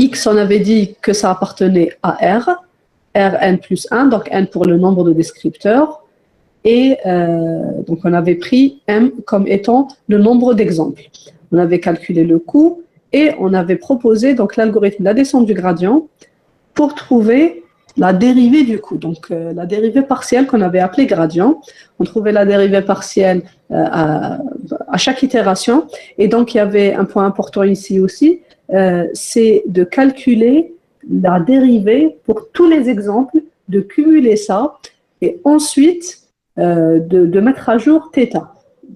X, on avait dit que ça appartenait à R, Rn plus 1, donc n pour le nombre de descripteurs. Et donc, on avait pris M comme étant le nombre d'exemples. On avait calculé le coût et on avait proposé donc l'algorithme de la descente du gradient pour trouver la dérivée du coût. Donc, la dérivée partielle qu'on avait appelée gradient. On trouvait la dérivée partielle à chaque itération. Et donc, il y avait un point important ici aussi, c'est de calculer la dérivée pour tous les exemples, de cumuler ça et ensuite de mettre à jour θ.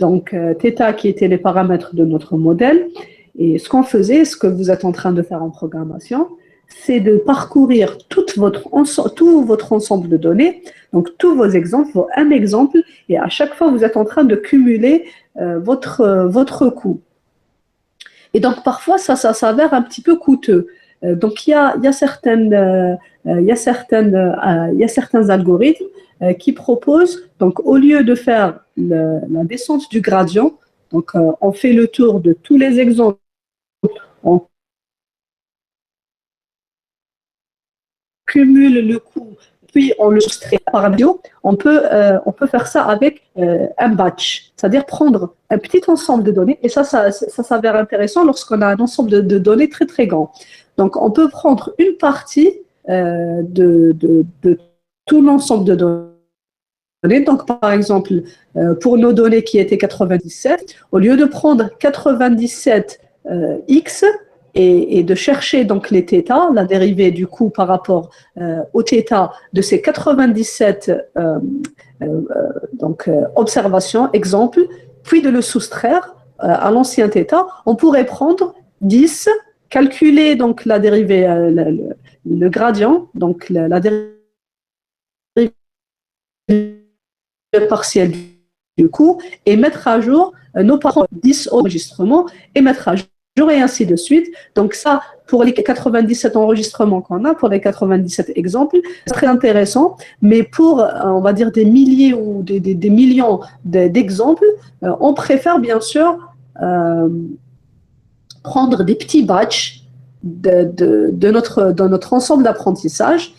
Donc, θ qui étaient les paramètres de notre modèle. Et ce qu'on faisait, ce que vous êtes en train de faire en programmation, c'est de parcourir tout votre ensemble de données, donc tous vos exemples, vos M exemples, et à chaque fois, vous êtes en train de cumuler votre coût. Et donc, parfois, ça s'avère un petit peu coûteux. Donc, il y a certains algorithmes qui proposent, donc au lieu de faire la descente du gradient, donc on fait le tour de tous les exemples, on cumule le coût, puis on le soustrait par radio, on peut faire ça avec un batch, c'est-à-dire prendre un petit ensemble de données, et ça s'avère intéressant lorsqu'on a un ensemble de données très très grand. Donc on peut prendre une partie de tout l'ensemble de données. Donc, par exemple, pour nos données qui étaient 97, au lieu de prendre 97 x et de chercher donc les θ, la dérivée du coût par rapport au θ de ces 97 observations, exemples, puis de le soustraire à l'ancien θ, on pourrait prendre 10, calculer donc la dérivée, le gradient, donc la dérivée partielle du coût et mettre à jour nos parents 10 enregistrements et mettre à jour et ainsi de suite. Donc ça, pour les 97 enregistrements qu'on a, pour les 97 exemples, c'est très intéressant, mais pour, on va dire, des milliers ou des millions d'exemples, on préfère bien sûr prendre des petits batchs de notre ensemble d'apprentissage.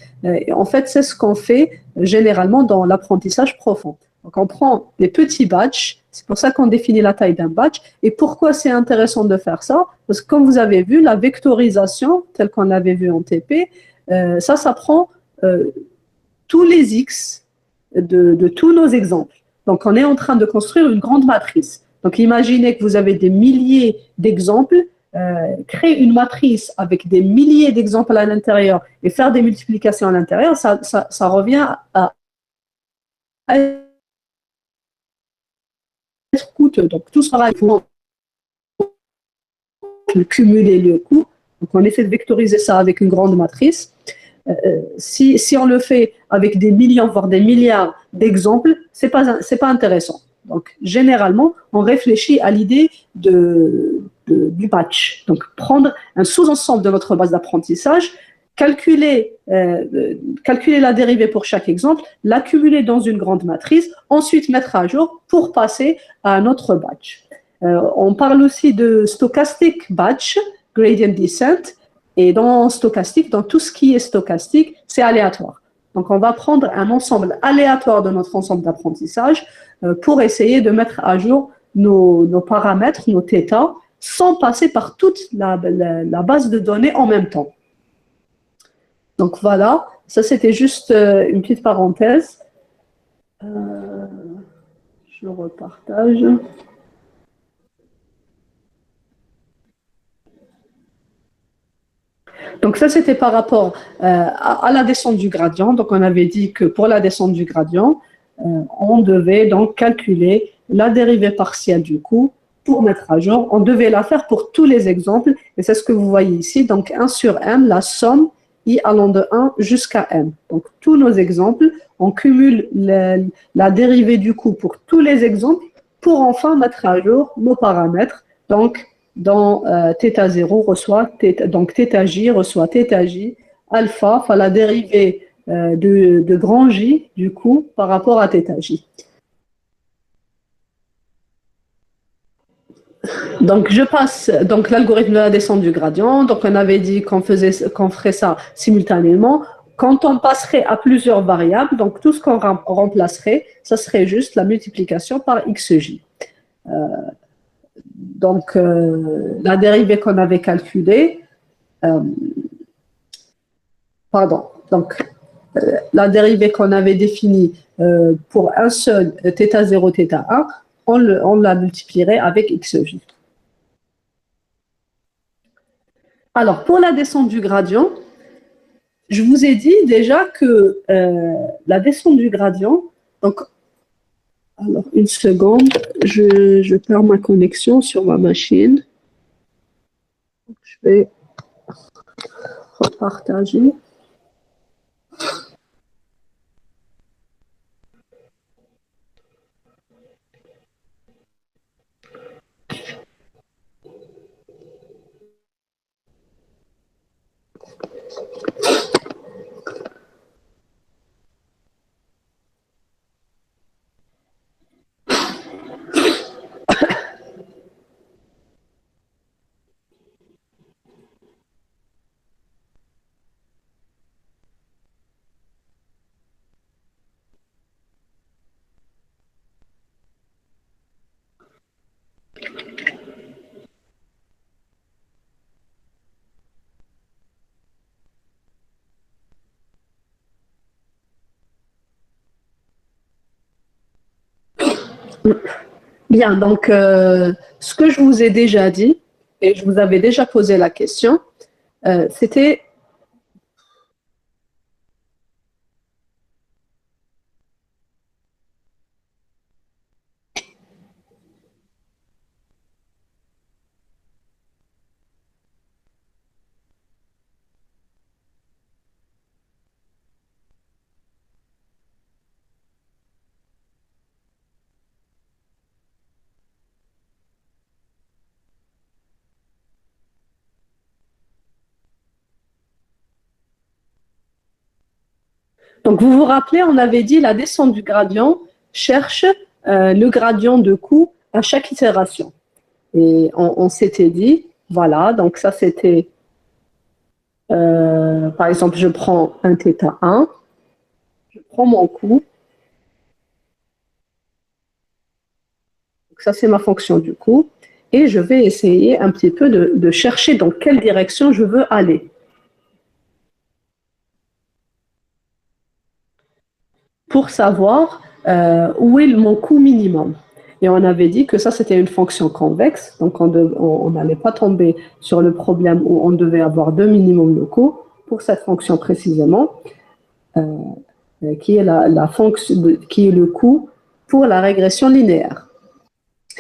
En fait, c'est ce qu'on fait généralement dans l'apprentissage profond. Donc, on prend des petits batchs, c'est pour ça qu'on définit la taille d'un batch. Et pourquoi c'est intéressant de faire ça? Parce que comme vous avez vu, la vectorisation, telle qu'on l'avait vu en TP, ça prend tous les X de tous nos exemples. Donc, on est en train de construire une grande matrice. Donc, imaginez que vous avez des milliers d'exemples, créer une matrice avec des milliers d'exemples à l'intérieur et faire des multiplications à l'intérieur, ça revient à être coûteux. Donc, tout sera pour cumuler le coût. Donc, on essaie de vectoriser ça avec une grande matrice. Si on le fait avec des millions, voire des milliards d'exemples, c'est pas intéressant. Donc, généralement, on réfléchit à l'idée du batch. Donc, prendre un sous-ensemble de notre base d'apprentissage, calculer la dérivée pour chaque exemple, l'accumuler dans une grande matrice, ensuite mettre à jour pour passer à un autre batch. On parle aussi de stochastic batch, gradient descent, et dans stochastique, dans tout ce qui est stochastique, c'est aléatoire. Donc, on va prendre un ensemble aléatoire de notre ensemble d'apprentissage pour essayer de mettre à jour nos paramètres, nos θ, sans passer par toute la base de données en même temps. Donc, voilà, ça c'était juste une petite parenthèse. Je repartage. Donc ça, c'était par rapport à la descente du gradient. Donc on avait dit que pour la descente du gradient, on devait donc calculer la dérivée partielle du coût pour mettre à jour. On devait la faire pour tous les exemples, et c'est ce que vous voyez ici. Donc 1 sur m, la somme i allant de 1 jusqu'à m. Donc tous nos exemples, on cumule la dérivée du coût pour tous les exemples pour enfin mettre à jour nos paramètres. Donc dans θ0 reçoit donc θj reçoit θj alpha, enfin la dérivée de grand J du coup par rapport à θj. Donc, je passe donc l'algorithme de la descente du gradient. Donc, on avait dit qu'on ferait ça simultanément. Quand on passerait à plusieurs variables, donc tout ce qu'on remplacerait, ça serait juste la multiplication par xj. Donc, la dérivée qu'on avait calculée, la dérivée qu'on avait définie pour un seul θ0, θ1, on la multiplierait avec xj. Alors, pour la descente du gradient, je vous ai dit déjà que la descente du gradient, donc, alors une seconde, je perds ma connexion sur ma machine. Je vais repartager. Bien, donc ce que je vous ai déjà dit, et je vous avais déjà posé la question, c'était donc vous vous rappelez, on avait dit la descente du gradient cherche le gradient de coût à chaque itération. Et on s'était dit, voilà, donc ça c'était, par exemple, je prends un θ1, je prends mon coût, donc ça c'est ma fonction du coût, et je vais essayer un petit peu de chercher dans quelle direction je veux aller. Pour savoir où est mon coût minimum. Et on avait dit que ça, c'était une fonction convexe, donc on n'allait pas tomber sur le problème où on devait avoir deux minimums locaux pour cette fonction précisément, qui est la fonction, qui est le coût pour la régression linéaire.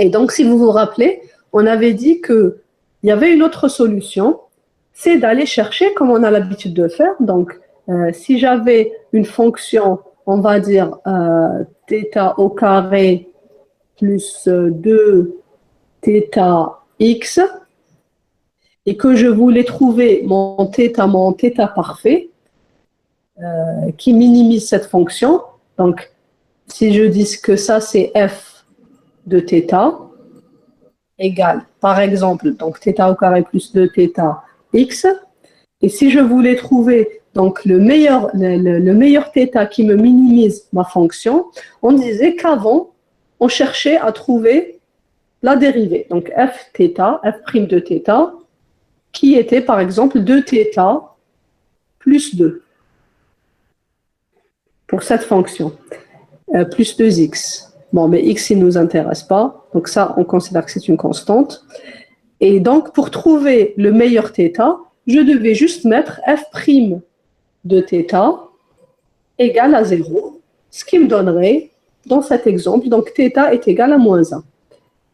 Et donc, si vous vous rappelez, on avait dit qu'il y avait une autre solution, c'est d'aller chercher, comme on a l'habitude de faire. Donc, si j'avais une fonction, on va dire θ au carré plus 2 θx, et que je voulais trouver mon θ parfait, qui minimise cette fonction. Donc, si je dis que ça, c'est f de θ, égale, par exemple, donc θ au carré plus 2 θx, et si je voulais trouver donc le meilleur θ qui me minimise ma fonction, on disait qu'avant, on cherchait à trouver la dérivée. Donc f θ, f' de θ, qui était par exemple 2 θ plus 2 pour cette fonction, plus 2x. Bon, mais x, il ne nous intéresse pas, donc ça, on considère que c'est une constante. Et donc, pour trouver le meilleur θ, je devais juste mettre f' de θ égale à 0, ce qui me donnerait, dans cet exemple, donc θ est égal à moins 1.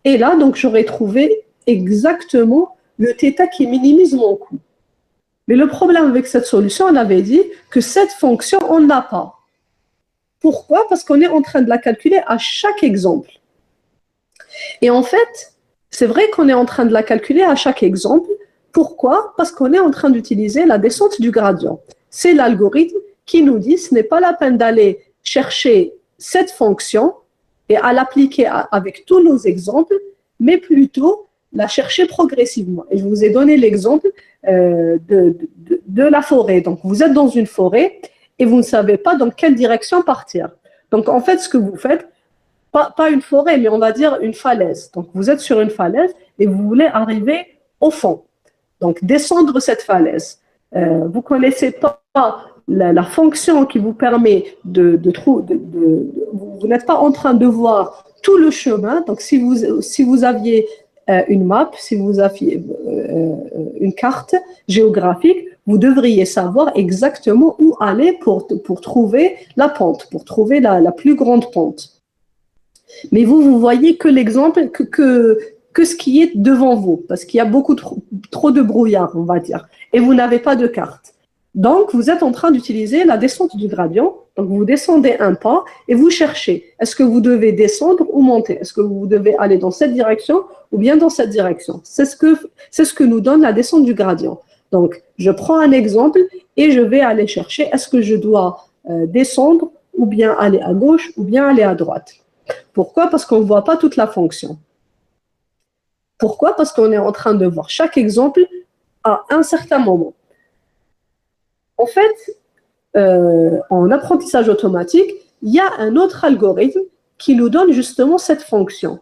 Et là, donc, j'aurais trouvé exactement le θ qui minimise mon coût. Mais le problème avec cette solution, on avait dit que cette fonction, on n'a pas. Pourquoi? Parce qu'on est en train de la calculer à chaque exemple. Et en fait, c'est vrai qu'on est en train de la calculer à chaque exemple. Pourquoi? Parce qu'on est en train d'utiliser la descente du gradient. C'est l'algorithme qui nous dit que ce n'est pas la peine d'aller chercher cette fonction et à l'appliquer avec tous nos exemples, mais plutôt la chercher progressivement. Et je vous ai donné l'exemple de la forêt. Donc, vous êtes dans une forêt et vous ne savez pas dans quelle direction partir. Donc, en fait, ce que vous faites, pas une forêt, mais on va dire une falaise. Donc, vous êtes sur une falaise et vous voulez arriver au fond. Donc, descendre cette falaise. Vous ne connaissez pas la fonction qui vous permet vous n'êtes pas en train de voir tout le chemin. Donc, si vous aviez une map, si vous aviez une carte géographique, vous devriez savoir exactement où aller pour trouver la pente, pour trouver la plus grande pente. Mais vous voyez que l'exemple, que ce qui est devant vous, parce qu'il y a beaucoup trop de brouillard, on va dire, et vous n'avez pas de carte. Donc, vous êtes en train d'utiliser la descente du gradient. Donc, vous descendez un pas et vous cherchez. Est-ce que vous devez descendre ou monter? Est-ce que vous devez aller dans cette direction ou bien dans cette direction? C'est ce que nous donne la descente du gradient. Donc, je prends un exemple et je vais aller chercher. Est-ce que je dois descendre ou bien aller à gauche ou bien aller à droite? Pourquoi? Parce qu'on ne voit pas toute la fonction. Pourquoi? Parce qu'on est en train de voir chaque exemple à un certain moment. En fait, en apprentissage automatique, il y a un autre algorithme qui nous donne justement cette fonction.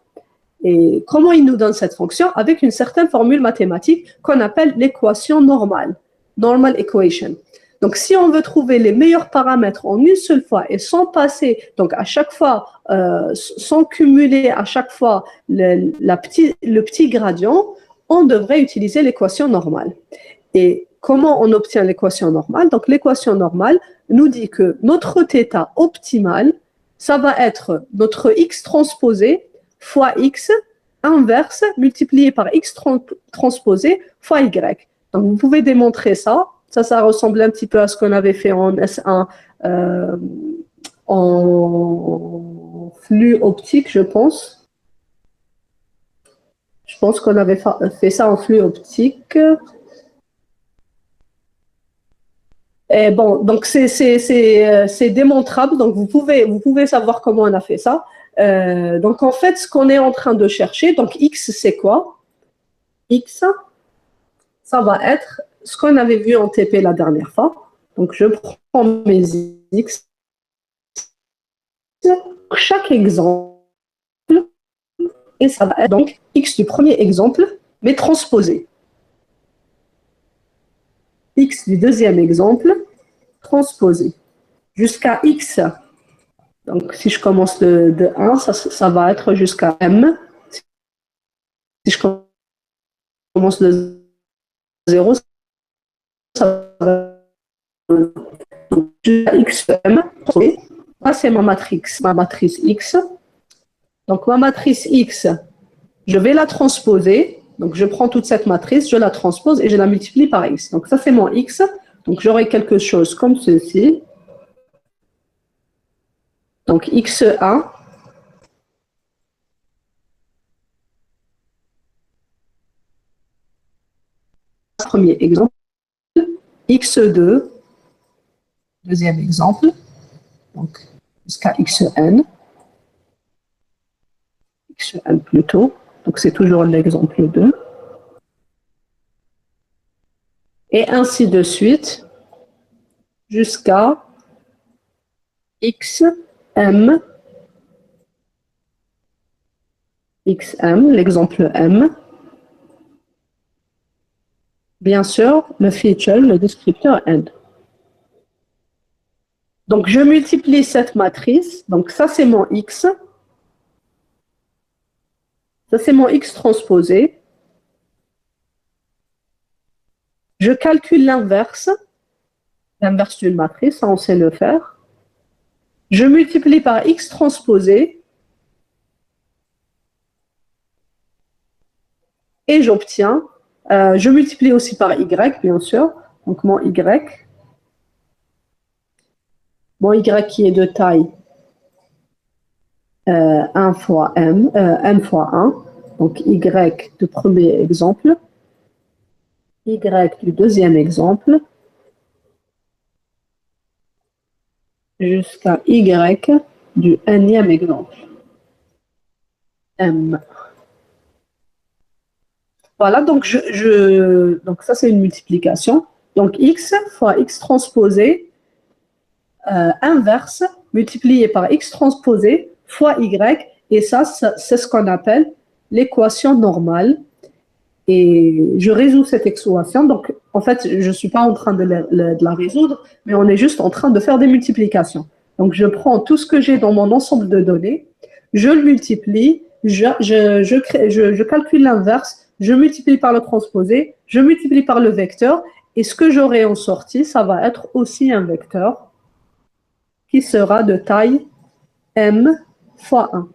Et comment il nous donne cette fonction? Avec une certaine formule mathématique qu'on appelle l'équation normale, normal equation. Donc, si on veut trouver les meilleurs paramètres en une seule fois et sans passer, donc à chaque fois, sans cumuler à chaque fois le petit gradient, on devrait utiliser l'équation normale. Et comment on obtient l'équation normale? Donc, l'équation normale nous dit que notre θ optimal, ça va être notre x transposé fois x inverse multiplié par x transposé fois y. Donc, vous pouvez démontrer ça. Ça ressemble un petit peu à ce qu'on avait fait en S1 en flux optique, je pense. Je pense qu'on avait fait ça en flux optique. Et bon, donc c'est démontrable, donc vous pouvez savoir comment on a fait ça. Donc en fait, ce qu'on est en train de chercher, donc x c'est quoi? X, ça va être ce qu'on avait vu en TP la dernière fois. Donc je prends mes x pour chaque exemple et ça va être donc x du premier exemple, mais transposé. X du deuxième exemple, transposé. Jusqu'à x. Donc, si je commence de 1, ça va être jusqu'à m. Si je commence de 0, ça va être jusqu'à xm. Ça, c'est ma matrice x. Donc, ma matrice x, je vais la transposer. Donc, je prends toute cette matrice, je la transpose et je la multiplie par x. Donc, ça, c'est mon x. Donc, j'aurai quelque chose comme ceci. Donc, x1. Premier exemple. x2. Deuxième exemple. Donc, jusqu'à xn. xn plutôt. Donc, c'est toujours l'exemple 2. Et ainsi de suite jusqu'à xm, l'exemple m. Bien sûr, le feature, le descripteur end. Donc, je multiplie cette matrice. Donc, ça, c'est mon x. Ça, c'est mon x transposé. Je calcule l'inverse d'une matrice, ça, on sait le faire. Je multiplie par x transposé et j'obtiens, je multiplie aussi par y, bien sûr, donc mon y qui est de taille 1 fois m, m fois 1, donc y du premier exemple, y du deuxième exemple, jusqu'à y du nème exemple, m. Voilà, donc, donc ça, c'est une multiplication. Donc, x fois x transposé inverse multiplié par x transposé fois y. Et ça c'est ce qu'on appelle l'équation normale. Et je résous cette équation. Donc, en fait, je ne suis pas en train de la résoudre, mais on est juste en train de faire des multiplications. Donc, je prends tout ce que j'ai dans mon ensemble de données, je le multiplie, je calcule l'inverse, je multiplie par le transposé, je multiplie par le vecteur, et ce que j'aurai en sortie, ça va être aussi un vecteur qui sera de taille m fois 1.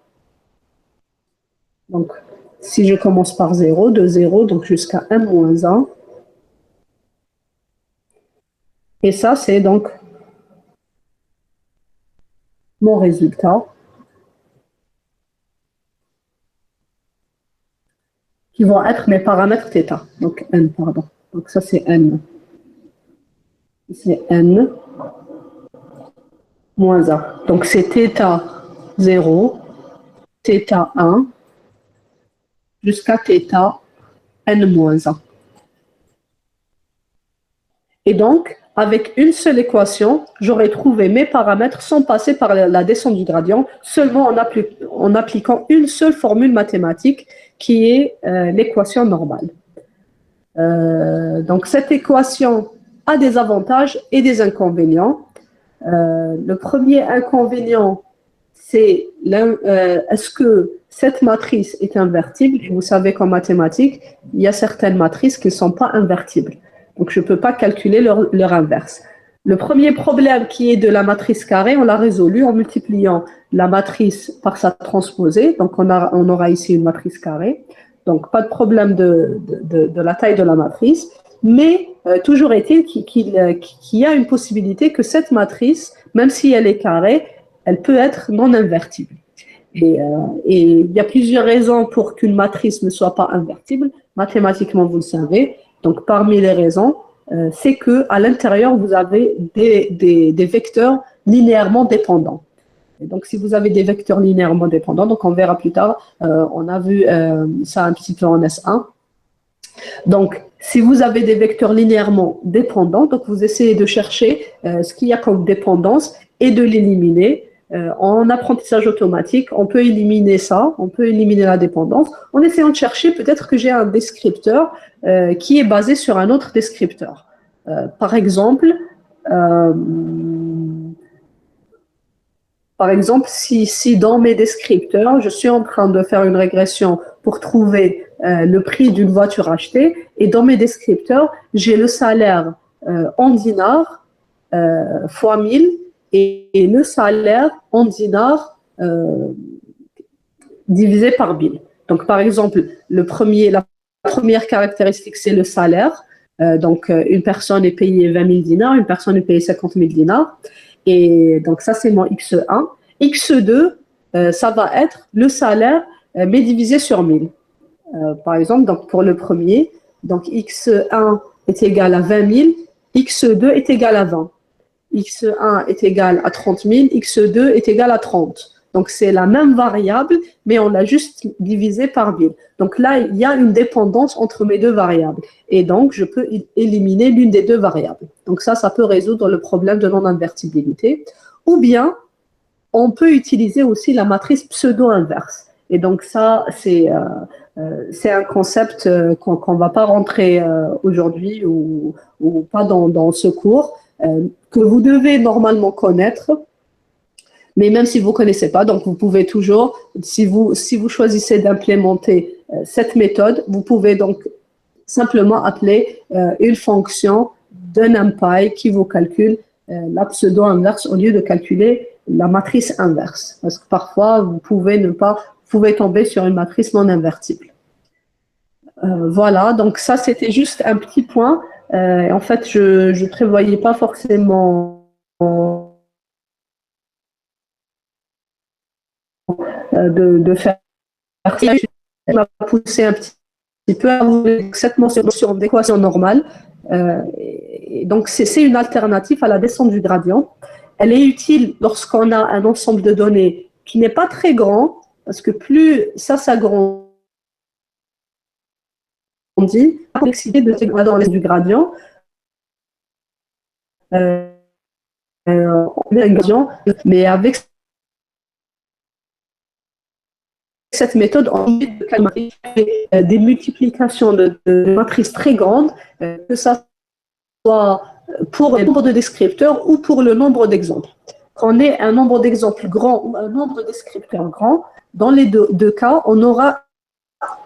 Donc, si je commence par 0, de 0, donc jusqu'à m moins 1. Et ça, c'est donc mon résultat qui vont être mes paramètres θ. Donc, n, pardon. Donc, ça, c'est n. C'est n moins 1. Donc, c'est θ 0, θ 1, jusqu'à θ n moins 1. Et donc, avec une seule équation, j'aurais trouvé mes paramètres sans passer par la descente du gradient, seulement en appliquant une seule formule mathématique qui est l'équation normale. Donc, cette équation a des avantages et des inconvénients. Le premier inconvénient, c'est est-ce que cette matrice est invertible? Vous savez qu'en mathématiques, il y a certaines matrices qui ne sont pas invertibles. Donc, je ne peux pas calculer leur inverse. Le premier problème qui est de la matrice carrée, on l'a résolu en multipliant la matrice par sa transposée. Donc, on aura ici une matrice carrée. Donc, pas de problème de la taille de la matrice. Mais toujours est-il qu'il y a une possibilité que cette matrice, même si elle est carrée, elle peut être non invertible. Et il y a plusieurs raisons pour qu'une matrice ne soit pas invertible. Mathématiquement, vous le savez. Donc, parmi les raisons, c'est qu'à l'intérieur, vous avez des vecteurs linéairement dépendants. Et donc, si vous avez des vecteurs linéairement dépendants, donc on verra plus tard, on a vu ça un petit peu en S1. Donc, si vous avez des vecteurs linéairement dépendants, donc vous essayez de chercher ce qu'il y a comme dépendance et de l'éliminer. En apprentissage automatique, on peut éliminer ça, on peut éliminer la dépendance en essayant de chercher peut-être que j'ai un descripteur qui est basé sur un autre descripteur. Par exemple, si dans mes descripteurs, je suis en train de faire une régression pour trouver le prix d'une voiture achetée, et dans mes descripteurs, j'ai le salaire en dinars fois 1000 et le salaire en dinars divisé par 1000. Donc, par exemple, la première caractéristique, c'est le salaire. Donc, une personne est payée 20 000 dinars, une personne est payée 50 000 dinars. Et donc, ça, c'est mon X1. X2, ça va être le salaire, mais divisé sur 1000. Par exemple, donc pour le premier, donc X1 est égal à 20 000, X2 est égal à 20. X1 est égal à 30 000, X2 est égal à 30. Donc, c'est la même variable, mais on l'a juste divisé par 1000. Donc là, il y a une dépendance entre mes deux variables. Et donc, je peux éliminer l'une des deux variables. Donc ça peut résoudre le problème de non-invertibilité. Ou bien, on peut utiliser aussi la matrice pseudo-inverse. Et donc ça, c'est un concept qu'on ne va pas rentrer aujourd'hui ou pas dans ce cours, que vous devez normalement connaître. Mais même si vous ne connaissez pas, donc vous pouvez toujours, si vous choisissez d'implémenter cette méthode, vous pouvez donc simplement appeler une fonction de NumPy qui vous calcule la pseudo-inverse au lieu de calculer la matrice inverse. Parce que parfois, vous pouvez tomber sur une matrice non invertible. Voilà, donc ça, c'était juste un petit point. En fait, je ne prévoyais pas forcément de faire ça. Ça m'a poussé un petit peu à vous cette mention d'équation normale. Donc, c'est une alternative à la descente du gradient. Elle est utile lorsqu'on a un ensemble de données qui n'est pas très grand, parce que plus ça s'agrandit, dit la complexité de ces du gradient. On met un gradient, mais avec cette méthode, on évite de calculer des multiplications de matrices très grandes, que ça soit pour le nombre de descripteurs ou pour le nombre d'exemples. Quand on ait un nombre d'exemples grand ou un nombre de descripteurs grand, dans les deux cas, on aura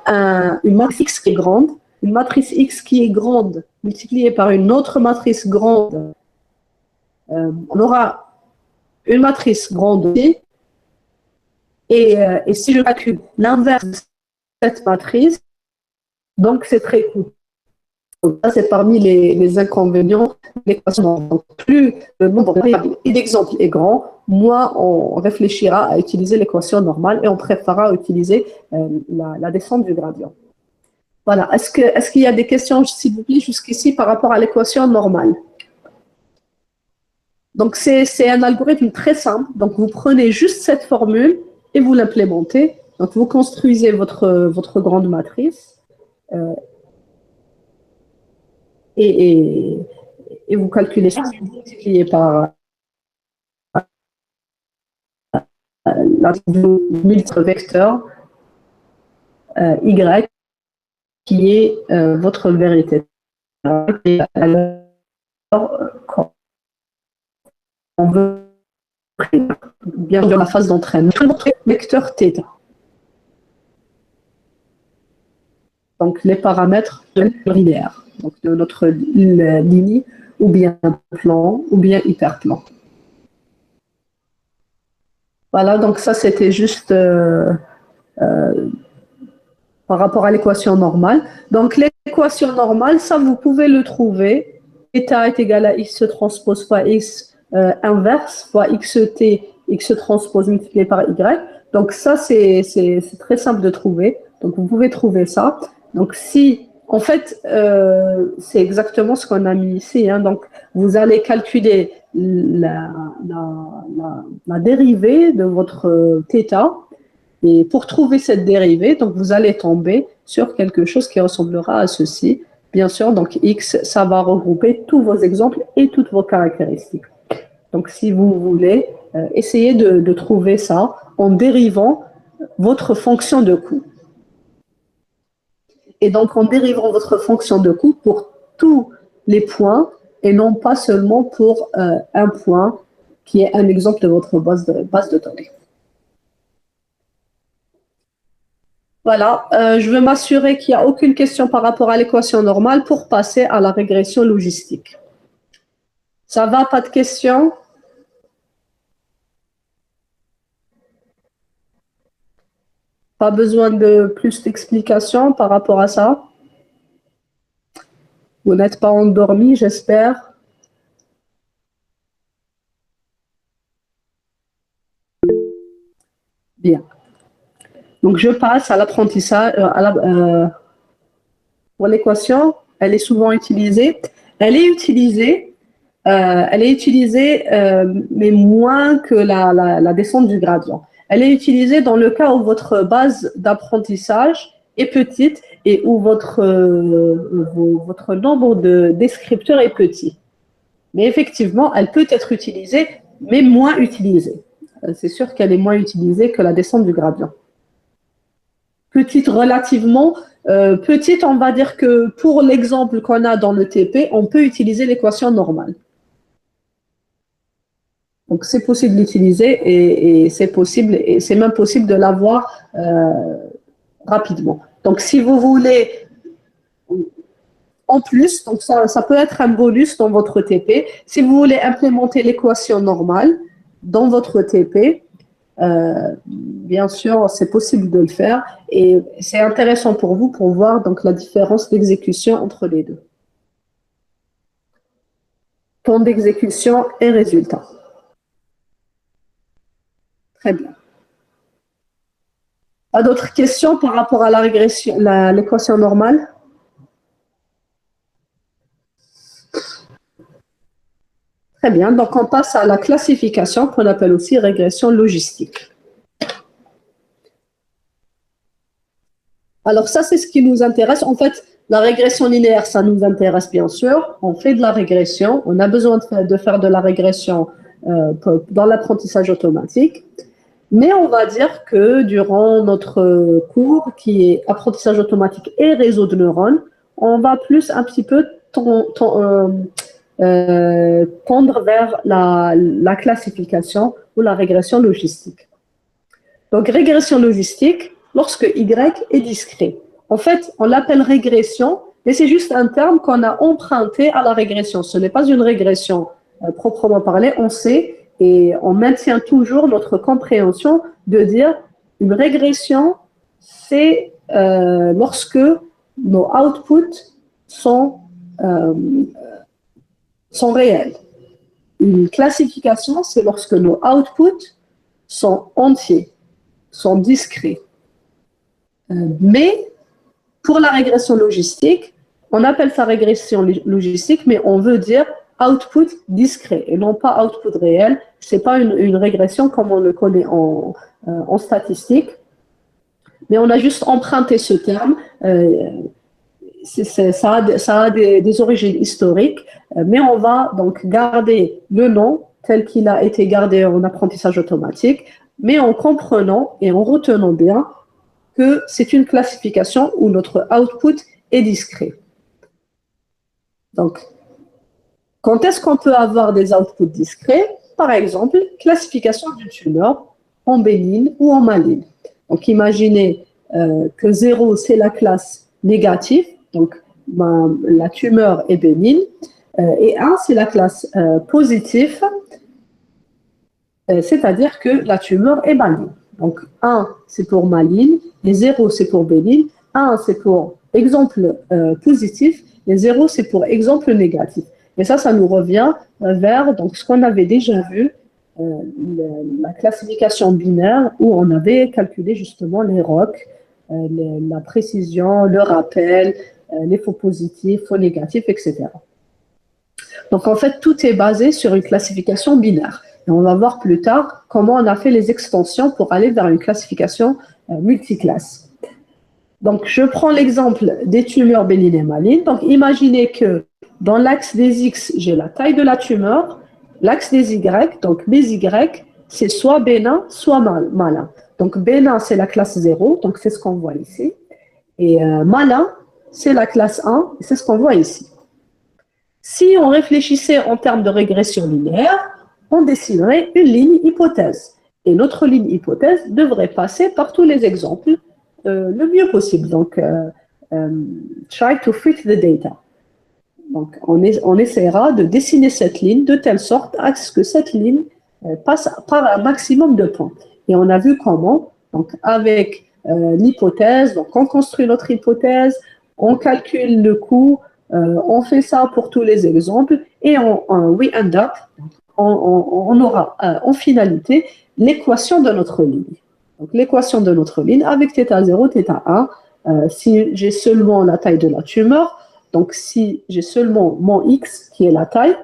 une matrice X qui est grande, une matrice X qui est grande multipliée par une autre matrice grande. On aura une matrice grande aussi. Et si je calcule l'inverse de cette matrice, donc c'est très coûteux. Ça, c'est parmi les inconvénients de l'équation. Donc, plus le nombre d'exemples est grand, moins on réfléchira à utiliser l'équation normale et on préférera utiliser la descente du gradient. Voilà. Est-ce qu'il y a des questions, s'il vous plaît, jusqu'ici par rapport à l'équation normale? Donc, c'est un algorithme très simple. Donc, vous prenez juste cette formule et vous l'implémentez. Donc, vous construisez votre grande matrice et vous calculez ça, vous multipliez par la multivecteur Y qui est votre vérité. Et alors, quand on veut bien sûr la phase d'entraînement, vecteur θ. Donc les paramètres linéaires, donc de notre ligne, ou bien plan, ou bien hyperplan. Voilà, donc ça c'était juste par rapport à l'équation normale. Donc l'équation normale, ça vous pouvez le trouver. θ est égal à x transpose fois x inverse fois xt, x transpose multiplié par y. Donc ça, c'est très simple de trouver. Donc vous pouvez trouver ça. Donc si, en fait, c'est exactement ce qu'on a mis ici. Hein. Donc vous allez calculer la dérivée de votre θ. Et pour trouver cette dérivée, donc vous allez tomber sur quelque chose qui ressemblera à ceci. Bien sûr, donc x, ça va regrouper tous vos exemples et toutes vos caractéristiques. Donc si vous voulez, essayez de trouver ça en dérivant votre fonction de coût. Et donc en dérivant votre fonction de coût pour tous les points et non pas seulement pour un point qui est un exemple de votre base de données. Voilà, je veux m'assurer qu'il n'y a aucune question par rapport à l'équation normale pour passer à la régression logistique. Ça va, pas de questions? Pas besoin de plus d'explications par rapport à ça? Vous n'êtes pas endormi, j'espère. Bien. Donc, je passe à l'apprentissage, pour l'équation. Elle est souvent utilisée. Elle est utilisée, mais moins que la descente du gradient. Elle est utilisée dans le cas où votre base d'apprentissage est petite et où votre nombre de descripteurs est petit. Mais effectivement, elle peut être utilisée, mais moins utilisée. C'est sûr qu'elle est moins utilisée que la descente du gradient. Petite relativement, petite, on va dire que pour l'exemple qu'on a dans le TP, on peut utiliser l'équation normale. Donc, c'est possible d'utiliser et c'est possible, et c'est même possible de l'avoir rapidement. Donc, si vous voulez, en plus, donc ça peut être un bonus dans votre TP. Si vous voulez implémenter l'équation normale dans votre TP, bien sûr, c'est possible de le faire et c'est intéressant pour vous pour voir donc la différence d'exécution entre les deux. Temps d'exécution et résultat. Très bien. Pas d'autres questions par rapport à la régression, l'équation normale? Très bien, donc on passe à la classification qu'on appelle aussi régression logistique. Alors ça, c'est ce qui nous intéresse. En fait, La régression linéaire, ça nous intéresse bien sûr. On fait de la régression. On a besoin de faire de la régression dans l'apprentissage automatique. Mais on va dire que durant notre cours, qui est apprentissage automatique et réseau de neurones, on va plus un petit peu tendre vers la classification ou la régression logistique. Donc, régression logistique, lorsque Y est discret. En fait, on l'appelle régression, mais c'est juste un terme qu'on a emprunté à la régression. Ce n'est pas une régression proprement parlée, on sait, et on maintient toujours notre compréhension de dire une régression, c'est lorsque nos outputs sont réels. Une classification, c'est lorsque nos outputs sont entiers, sont discrets. Mais pour la régression logistique, on appelle ça régression logistique, mais on veut dire output discret et non pas output réel. Ce n'est pas une régression comme on le connaît en statistique, mais on a juste emprunté ce terme. Ça a des origines historiques, mais on va donc garder le nom tel qu'il a été gardé en apprentissage automatique, mais en comprenant et en retenant bien que c'est une classification où notre output est discret. Donc, quand est-ce qu'on peut avoir des outputs discrets? Par exemple, classification d'une tumeur en bénigne ou en maligne. Donc, imaginez que 0, c'est la classe négative, donc la tumeur est bénigne, et 1, c'est la classe positive, c'est-à-dire que la tumeur est maligne. Donc, 1, c'est pour maligne, et 0, c'est pour bénigne, 1, c'est pour exemple positif, et 0, c'est pour exemple négatif. Et ça nous revient vers donc, ce qu'on avait déjà vu, la classification binaire, où on avait calculé justement les ROC, la précision, le rappel, les faux positifs, faux négatifs, etc. Donc, en fait, tout est basé sur une classification binaire. Et on va voir plus tard comment on a fait les extensions pour aller vers une classification multiclasse. Donc, je prends l'exemple des tumeurs bénignes et malignes. Donc, imaginez que dans l'axe des X, j'ai la taille de la tumeur. L'axe des Y, donc mes Y, c'est soit bénin, soit malin. Donc, bénin, c'est la classe 0, donc c'est ce qu'on voit ici. Et malin, c'est la classe 1, c'est ce qu'on voit ici. Si on réfléchissait en termes de régression linéaire, on dessinerait une ligne hypothèse. Et notre ligne hypothèse devrait passer par tous les exemples le mieux possible. Donc, try to fit the data. Donc, on essaiera de dessiner cette ligne de telle sorte à ce que cette ligne passe par un maximum de points. Et on a vu comment, donc avec l'hypothèse, donc on construit notre hypothèse, on calcule le coût, on fait ça pour tous les exemples, et we end up, on aura en finalité l'équation de notre ligne. Donc l'équation de notre ligne avec θ0, θ1, si j'ai seulement la taille de la tumeur, donc si j'ai seulement mon x qui est la taille,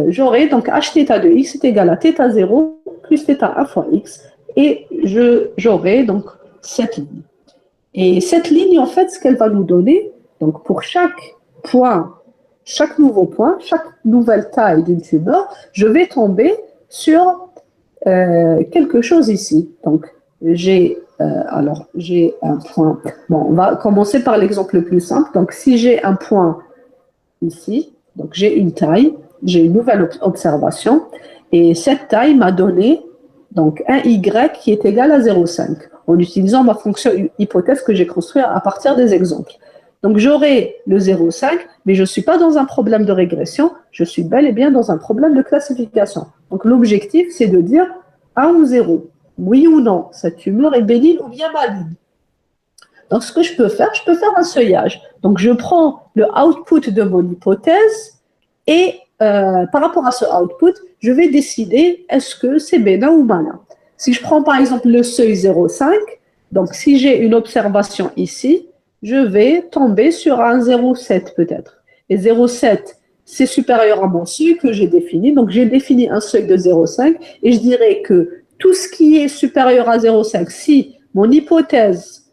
j'aurai donc hθ de x est égal à θ0 plus θ1 fois x, et j'aurai donc cette ligne. Et cette ligne, en fait, ce qu'elle va nous donner, donc pour chaque point, chaque nouveau point, chaque nouvelle taille d'une tumeur, je vais tomber sur quelque chose ici. Donc, j'ai un point. Bon, on va commencer par l'exemple le plus simple. Donc, si j'ai un point ici, donc j'ai une taille, j'ai une nouvelle observation, et cette taille m'a donné donc un y qui est égal à 0,5, en utilisant ma fonction hypothèse que j'ai construite à partir des exemples. Donc, j'aurai le 0,5, mais je ne suis pas dans un problème de régression, je suis bel et bien dans un problème de classification. Donc, l'objectif, c'est de dire 1 ou 0, oui ou non, cette tumeur est bénigne ou bien maligne. Donc, ce que je peux faire un seuillage. Donc, je prends le output de mon hypothèse et par rapport à ce output, je vais décider est-ce que c'est bénin ou malin. Si je prends par exemple le seuil 0,5, donc si j'ai une observation ici, je vais tomber sur un 0,7 peut-être. Et 0,7, c'est supérieur à mon seuil que j'ai défini. Donc, j'ai défini un seuil de 0,5 et je dirais que tout ce qui est supérieur à 0,5, si mon hypothèse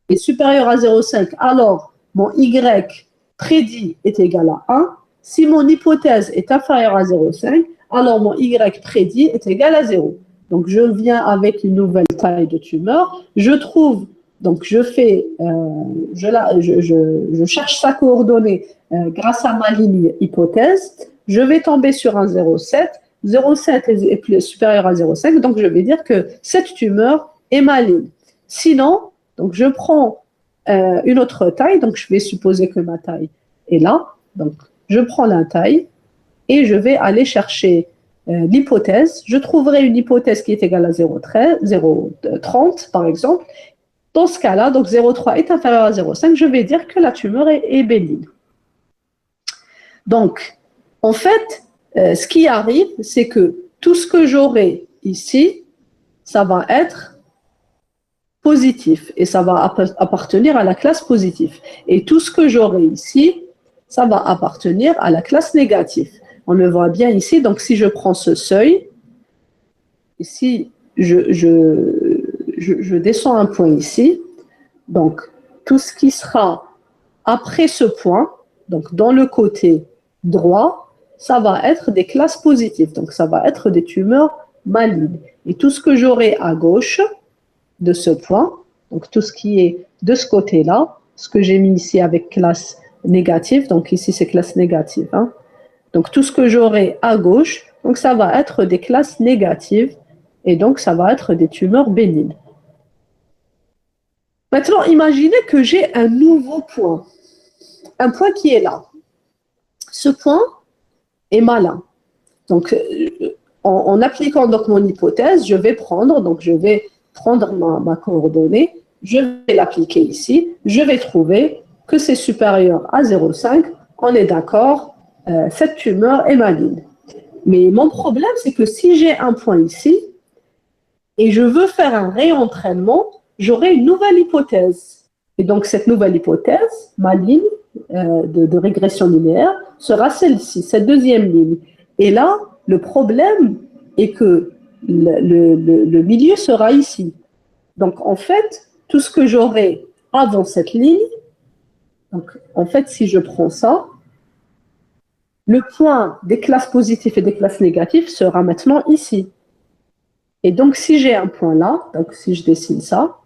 est supérieure à 0,5, alors mon Y prédit est égal à 1. Si mon hypothèse est inférieure à 0,5, alors mon Y prédit est égal à 0. Donc, je viens avec une nouvelle taille de tumeur. Je trouve, donc je fais, je cherche sa coordonnée grâce à ma ligne hypothèse. Je vais tomber sur un 0,7. 0,7 est supérieur à 0,5, donc je vais dire que cette tumeur est maligne. Sinon, donc je prends une autre taille, donc je vais supposer que ma taille est là. Donc, je prends la taille et je vais aller chercher l'hypothèse. Je trouverai une hypothèse qui est égale à 0,30 par exemple. Dans ce cas-là, donc 0,3 est inférieur à 0,5, je vais dire que la tumeur est bénigne. Donc, en fait, ce qui arrive, c'est que tout ce que j'aurai ici, ça va être positif et ça va appartenir à la classe positive. Et tout ce que j'aurai ici, ça va appartenir à la classe négative. On le voit bien ici. Donc, si je prends ce seuil, ici, je descends un point ici. Donc, tout ce qui sera après ce point, donc dans le côté droit, ça va être des classes positives. Donc, ça va être des tumeurs malignes. Et tout ce que j'aurai à gauche de ce point, donc tout ce qui est de ce côté-là, ce que j'ai mis ici avec classe négative, donc ici c'est classe négative. Hein. Donc, tout ce que j'aurai à gauche, donc ça va être des classes négatives et donc ça va être des tumeurs bénignes. Maintenant, imaginez que j'ai un nouveau point. Un point qui est là. Ce point est malin. Donc, en appliquant donc mon hypothèse, je vais prendre ma coordonnée, je vais l'appliquer ici, je vais trouver que c'est supérieur à 0,5. On est d'accord, cette tumeur est maligne. Mais mon problème, c'est que si j'ai un point ici et je veux faire un réentraînement, j'aurai une nouvelle hypothèse. Et donc, cette nouvelle hypothèse, ma ligne de régression linéaire, sera celle-ci, cette deuxième ligne. Et là, le problème est que le milieu sera ici. Donc, en fait, tout ce que j'aurai avant cette ligne, donc, en fait, si je prends ça, le point des classes positives et des classes négatives sera maintenant ici. Et donc, si j'ai un point là, donc si je dessine ça,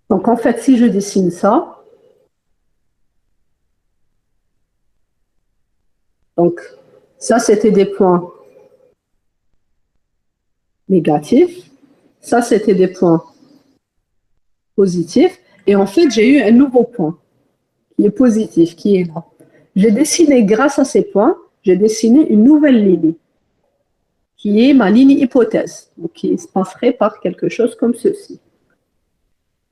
donc en fait, si je dessine ça, donc ça, c'était des points négatifs, ça, c'était des points positifs, et en fait, j'ai eu un nouveau point qui est positif, qui est là. J'ai dessiné, grâce à ces points, j'ai dessiné une nouvelle ligne, qui est ma ligne hypothèse, donc qui se passerait par quelque chose comme ceci.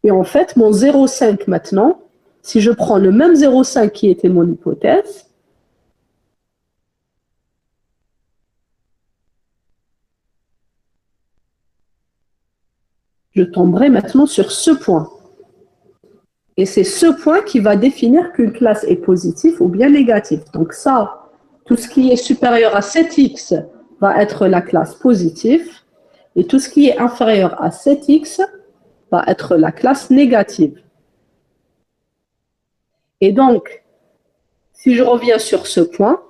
Et en fait, mon 0,5 maintenant, si je prends le même 0,5 qui était mon hypothèse, je tomberai maintenant sur ce point. Et c'est ce point qui va définir qu'une classe est positive ou bien négative. Donc ça, tout ce qui est supérieur à 7x va être la classe positive. Et tout ce qui est inférieur à 7x va être la classe négative. Et donc, si je reviens sur ce point,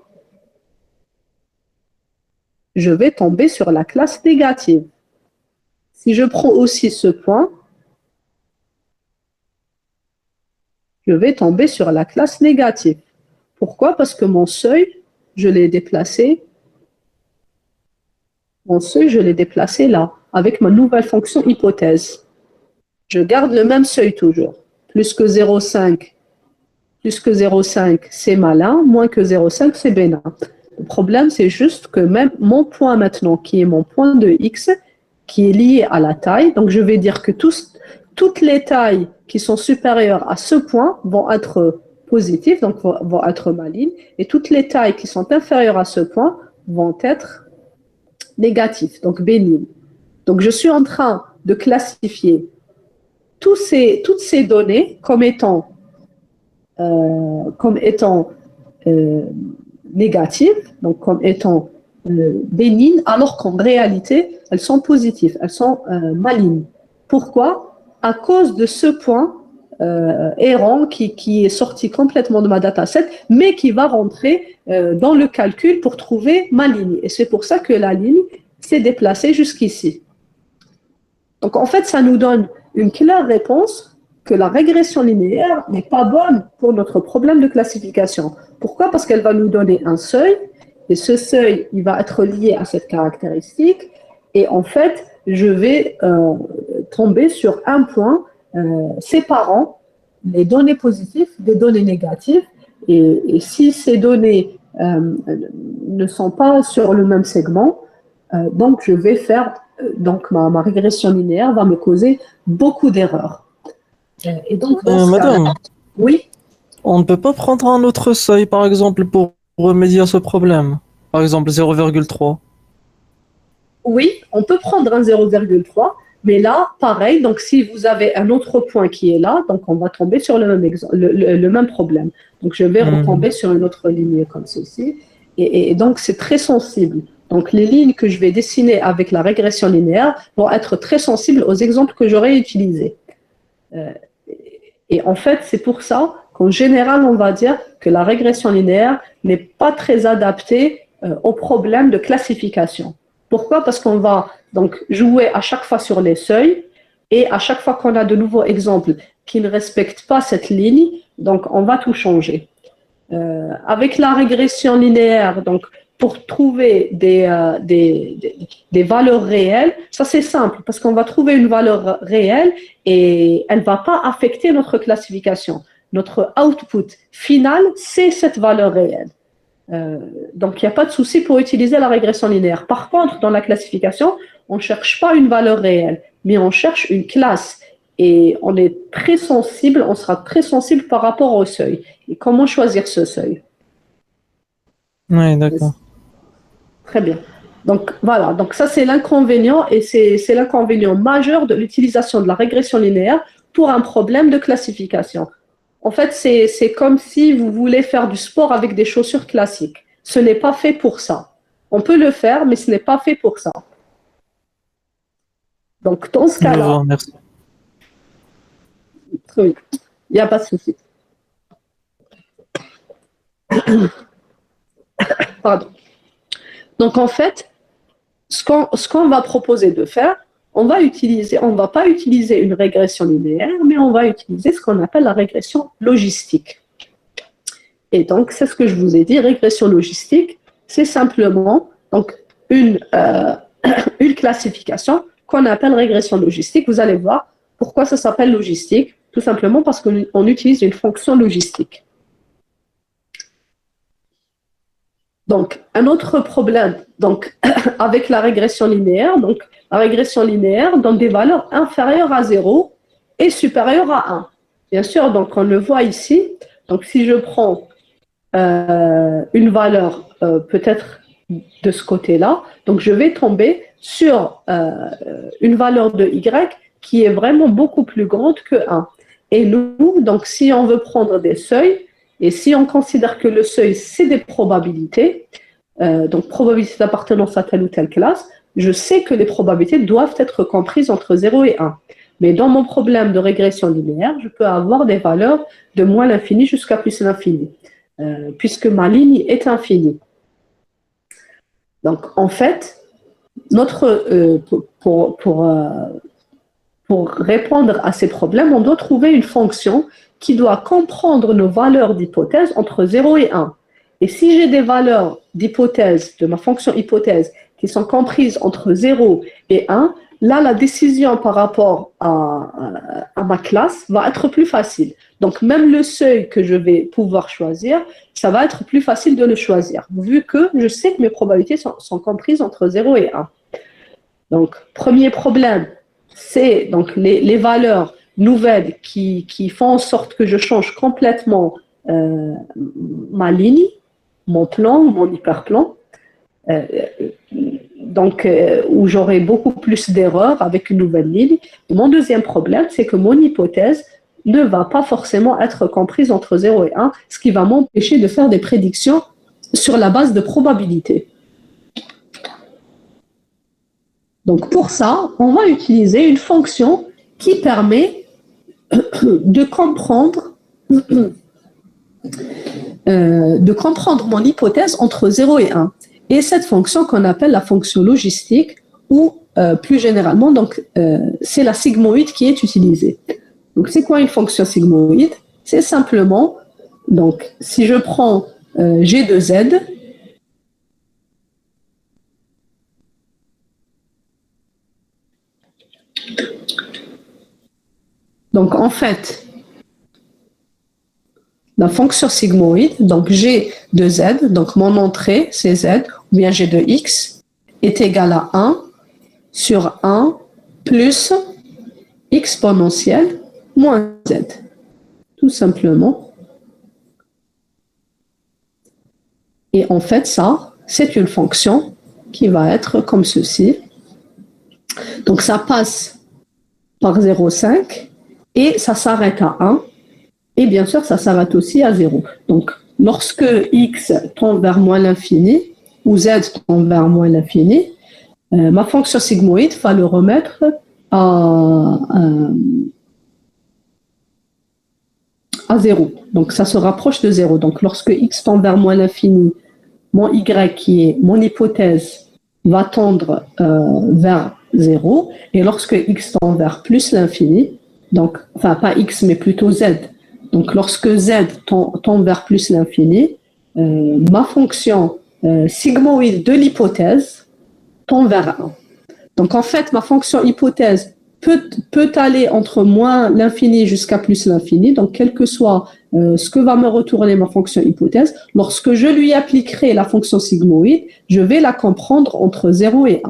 je vais tomber sur la classe négative. Si je prends aussi ce point, je vais tomber sur la classe négative. Pourquoi? Parce que mon seuil, je l'ai déplacé. Mon seuil, je l'ai déplacé là, avec ma nouvelle fonction hypothèse. Je garde le même seuil toujours. Plus que 0,5, c'est malin, moins que 0,5, c'est bénin. Le problème, c'est juste que même mon point maintenant, qui est mon point de x, qui est lié à la taille, donc je vais dire que toutes les tailles qui sont supérieures à ce point vont être positives, donc vont être malignes, et toutes les tailles qui sont inférieures à ce point vont être négatives, donc bénignes. Donc je suis en train de classifier toutes ces données comme étant négatives, donc comme étant des lignes alors qu'en réalité, elles sont positives, elles sont malignes. Pourquoi? À cause de ce point errant qui est sorti complètement de ma dataset, mais qui va rentrer dans le calcul pour trouver ma ligne. Et c'est pour ça que la ligne s'est déplacée jusqu'ici. Donc, en fait, ça nous donne une claire réponse que la régression linéaire n'est pas bonne pour notre problème de classification. Pourquoi? Parce qu'elle va nous donner un seuil, et ce seuil, il va être lié à cette caractéristique, et en fait, je vais tomber sur un point séparant les données positives des données négatives, et si ces données ne sont pas sur le même segment, donc je vais faire, donc ma régression linéaire va me causer beaucoup d'erreurs. Et donc, Madame, oui, on ne peut pas prendre un autre seuil, par exemple, pour remédier à ce problème. Par exemple, 0,3. oui, on peut prendre un 0,3, mais là, pareil, donc si vous avez un autre point qui est là, donc on va tomber sur le même, le même problème. Donc je vais retomber sur une autre ligne comme ceci, et donc c'est très sensible. Donc les lignes que je vais dessiner avec la régression linéaire vont être très sensibles aux exemples que j'aurai utilisés. Et en fait, c'est pour ça qu'en général, on va dire que la régression linéaire n'est pas très adaptée aux problèmes de classification. Pourquoi? Parce qu'on va donc jouer à chaque fois sur les seuils, et à chaque fois qu'on a de nouveaux exemples qui ne respectent pas cette ligne, donc on va tout changer. Avec la régression linéaire, donc pour trouver des valeurs réelles, ça c'est simple, parce qu'on va trouver une valeur réelle et elle ne va pas affecter notre classification. Notre output final, c'est cette valeur réelle. Donc, il n'y a pas de souci pour utiliser la régression linéaire. Par contre, dans la classification, on ne cherche pas une valeur réelle, mais on cherche une classe. Et on est très sensible, on sera très sensible par rapport au seuil. Et comment choisir ce seuil? Oui, d'accord. Très bien. Donc, voilà. Donc, ça, c'est l'inconvénient, et c'est l'inconvénient majeur de l'utilisation de la régression linéaire pour un problème de classification. En fait, c'est comme si vous voulez faire du sport avec des chaussures classiques. Ce n'est pas fait pour ça. On peut le faire, mais ce n'est pas fait pour ça. Donc, dans ce cas-là, Merci. oui, il n'y a pas de souci. Pardon. Donc, en fait, ce qu'on va proposer de faire, on ne va pas utiliser une régression linéaire, mais on va utiliser ce qu'on appelle la régression logistique. Et donc, c'est ce que je vous ai dit, régression logistique, c'est simplement donc, une classification qu'on appelle régression logistique. Vous allez voir pourquoi ça s'appelle logistique, tout simplement parce qu'on utilise une fonction logistique. Donc, un autre problème donc, avec la régression linéaire, donc la régression linéaire donne des valeurs inférieures à 0 et supérieures à 1. Bien sûr, donc on le voit ici. Donc, si je prends une valeur peut-être de ce côté-là, donc je vais tomber sur une valeur de y qui est vraiment beaucoup plus grande que 1. Et nous, donc si on veut prendre des seuils, et si on considère que le seuil, c'est des probabilités, donc probabilité d'appartenance à telle ou telle classe, je sais que les probabilités doivent être comprises entre 0 et 1. Mais dans mon problème de régression linéaire, je peux avoir des valeurs de moins l'infini jusqu'à plus l'infini, puisque ma ligne est infinie. Donc, en fait, pour répondre à ces problèmes, on doit trouver une fonction qui doit comprendre nos valeurs d'hypothèse entre 0 et 1. Et si j'ai des valeurs d'hypothèse, de ma fonction hypothèse, qui sont comprises entre 0 et 1, là, la décision par rapport à ma classe va être plus facile. Donc, même le seuil que je vais pouvoir choisir, ça va être plus facile de le choisir, vu que je sais que mes probabilités sont comprises entre 0 et 1. Donc, premier problème, c'est donc les valeurs nouvelles qui font en sorte que je change complètement ma ligne, mon plan, mon hyperplan, où j'aurai beaucoup plus d'erreurs avec une nouvelle ligne. Et mon deuxième problème, c'est que mon hypothèse ne va pas forcément être comprise entre 0 et 1, ce qui va m'empêcher de faire des prédictions sur la base de probabilité. Donc, pour ça, on va utiliser une fonction qui permet de comprendre mon hypothèse entre 0 et 1. Et cette fonction qu'on appelle la fonction logistique, ou plus généralement, donc, c'est la sigmoïde qui est utilisée. Donc, c'est quoi une fonction sigmoïde? C'est simplement, donc, si je prends G de Z, donc en fait, la fonction sigmoïde, donc G de Z, donc mon entrée, c'est Z, ou bien G de X, est égal à 1 sur 1 plus exponentielle moins Z. Tout simplement. Et en fait, ça, c'est une fonction qui va être comme ceci. Donc, ça passe par 0,5 et ça s'arrête à 1. Et bien sûr, ça s'arrête aussi à 0. Donc, lorsque x tend vers moins l'infini, ou z tend vers moins l'infini, ma fonction sigmoïde va le remettre à 0. Donc, ça se rapproche de 0. Donc, lorsque x tend vers moins l'infini, mon y, qui est mon hypothèse, va tendre vers 0. Et lorsque x tend vers plus l'infini, donc, enfin, pas x, mais plutôt z. Donc, lorsque z tend vers plus l'infini, ma fonction sigmoïde de l'hypothèse tend vers 1. Donc, en fait, ma fonction hypothèse peut aller entre moins l'infini jusqu'à plus l'infini. Donc, quel que soit ce que va me retourner ma fonction hypothèse, lorsque je lui appliquerai la fonction sigmoïde, je vais la comprendre entre 0 et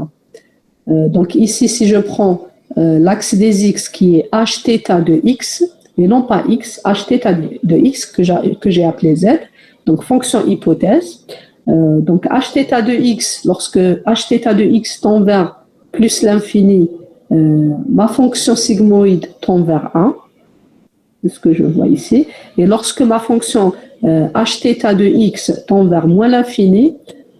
1. Donc, ici, si je prends l'axe des x qui est hθ de x, et non pas x, hθ de x que j'ai appelé z, donc fonction hypothèse. Donc hθ de x, lorsque hθ de x tend vers plus l'infini, ma fonction sigmoïde tend vers 1, c'est ce que je vois ici. Et lorsque ma fonction hθ de x tend vers moins l'infini,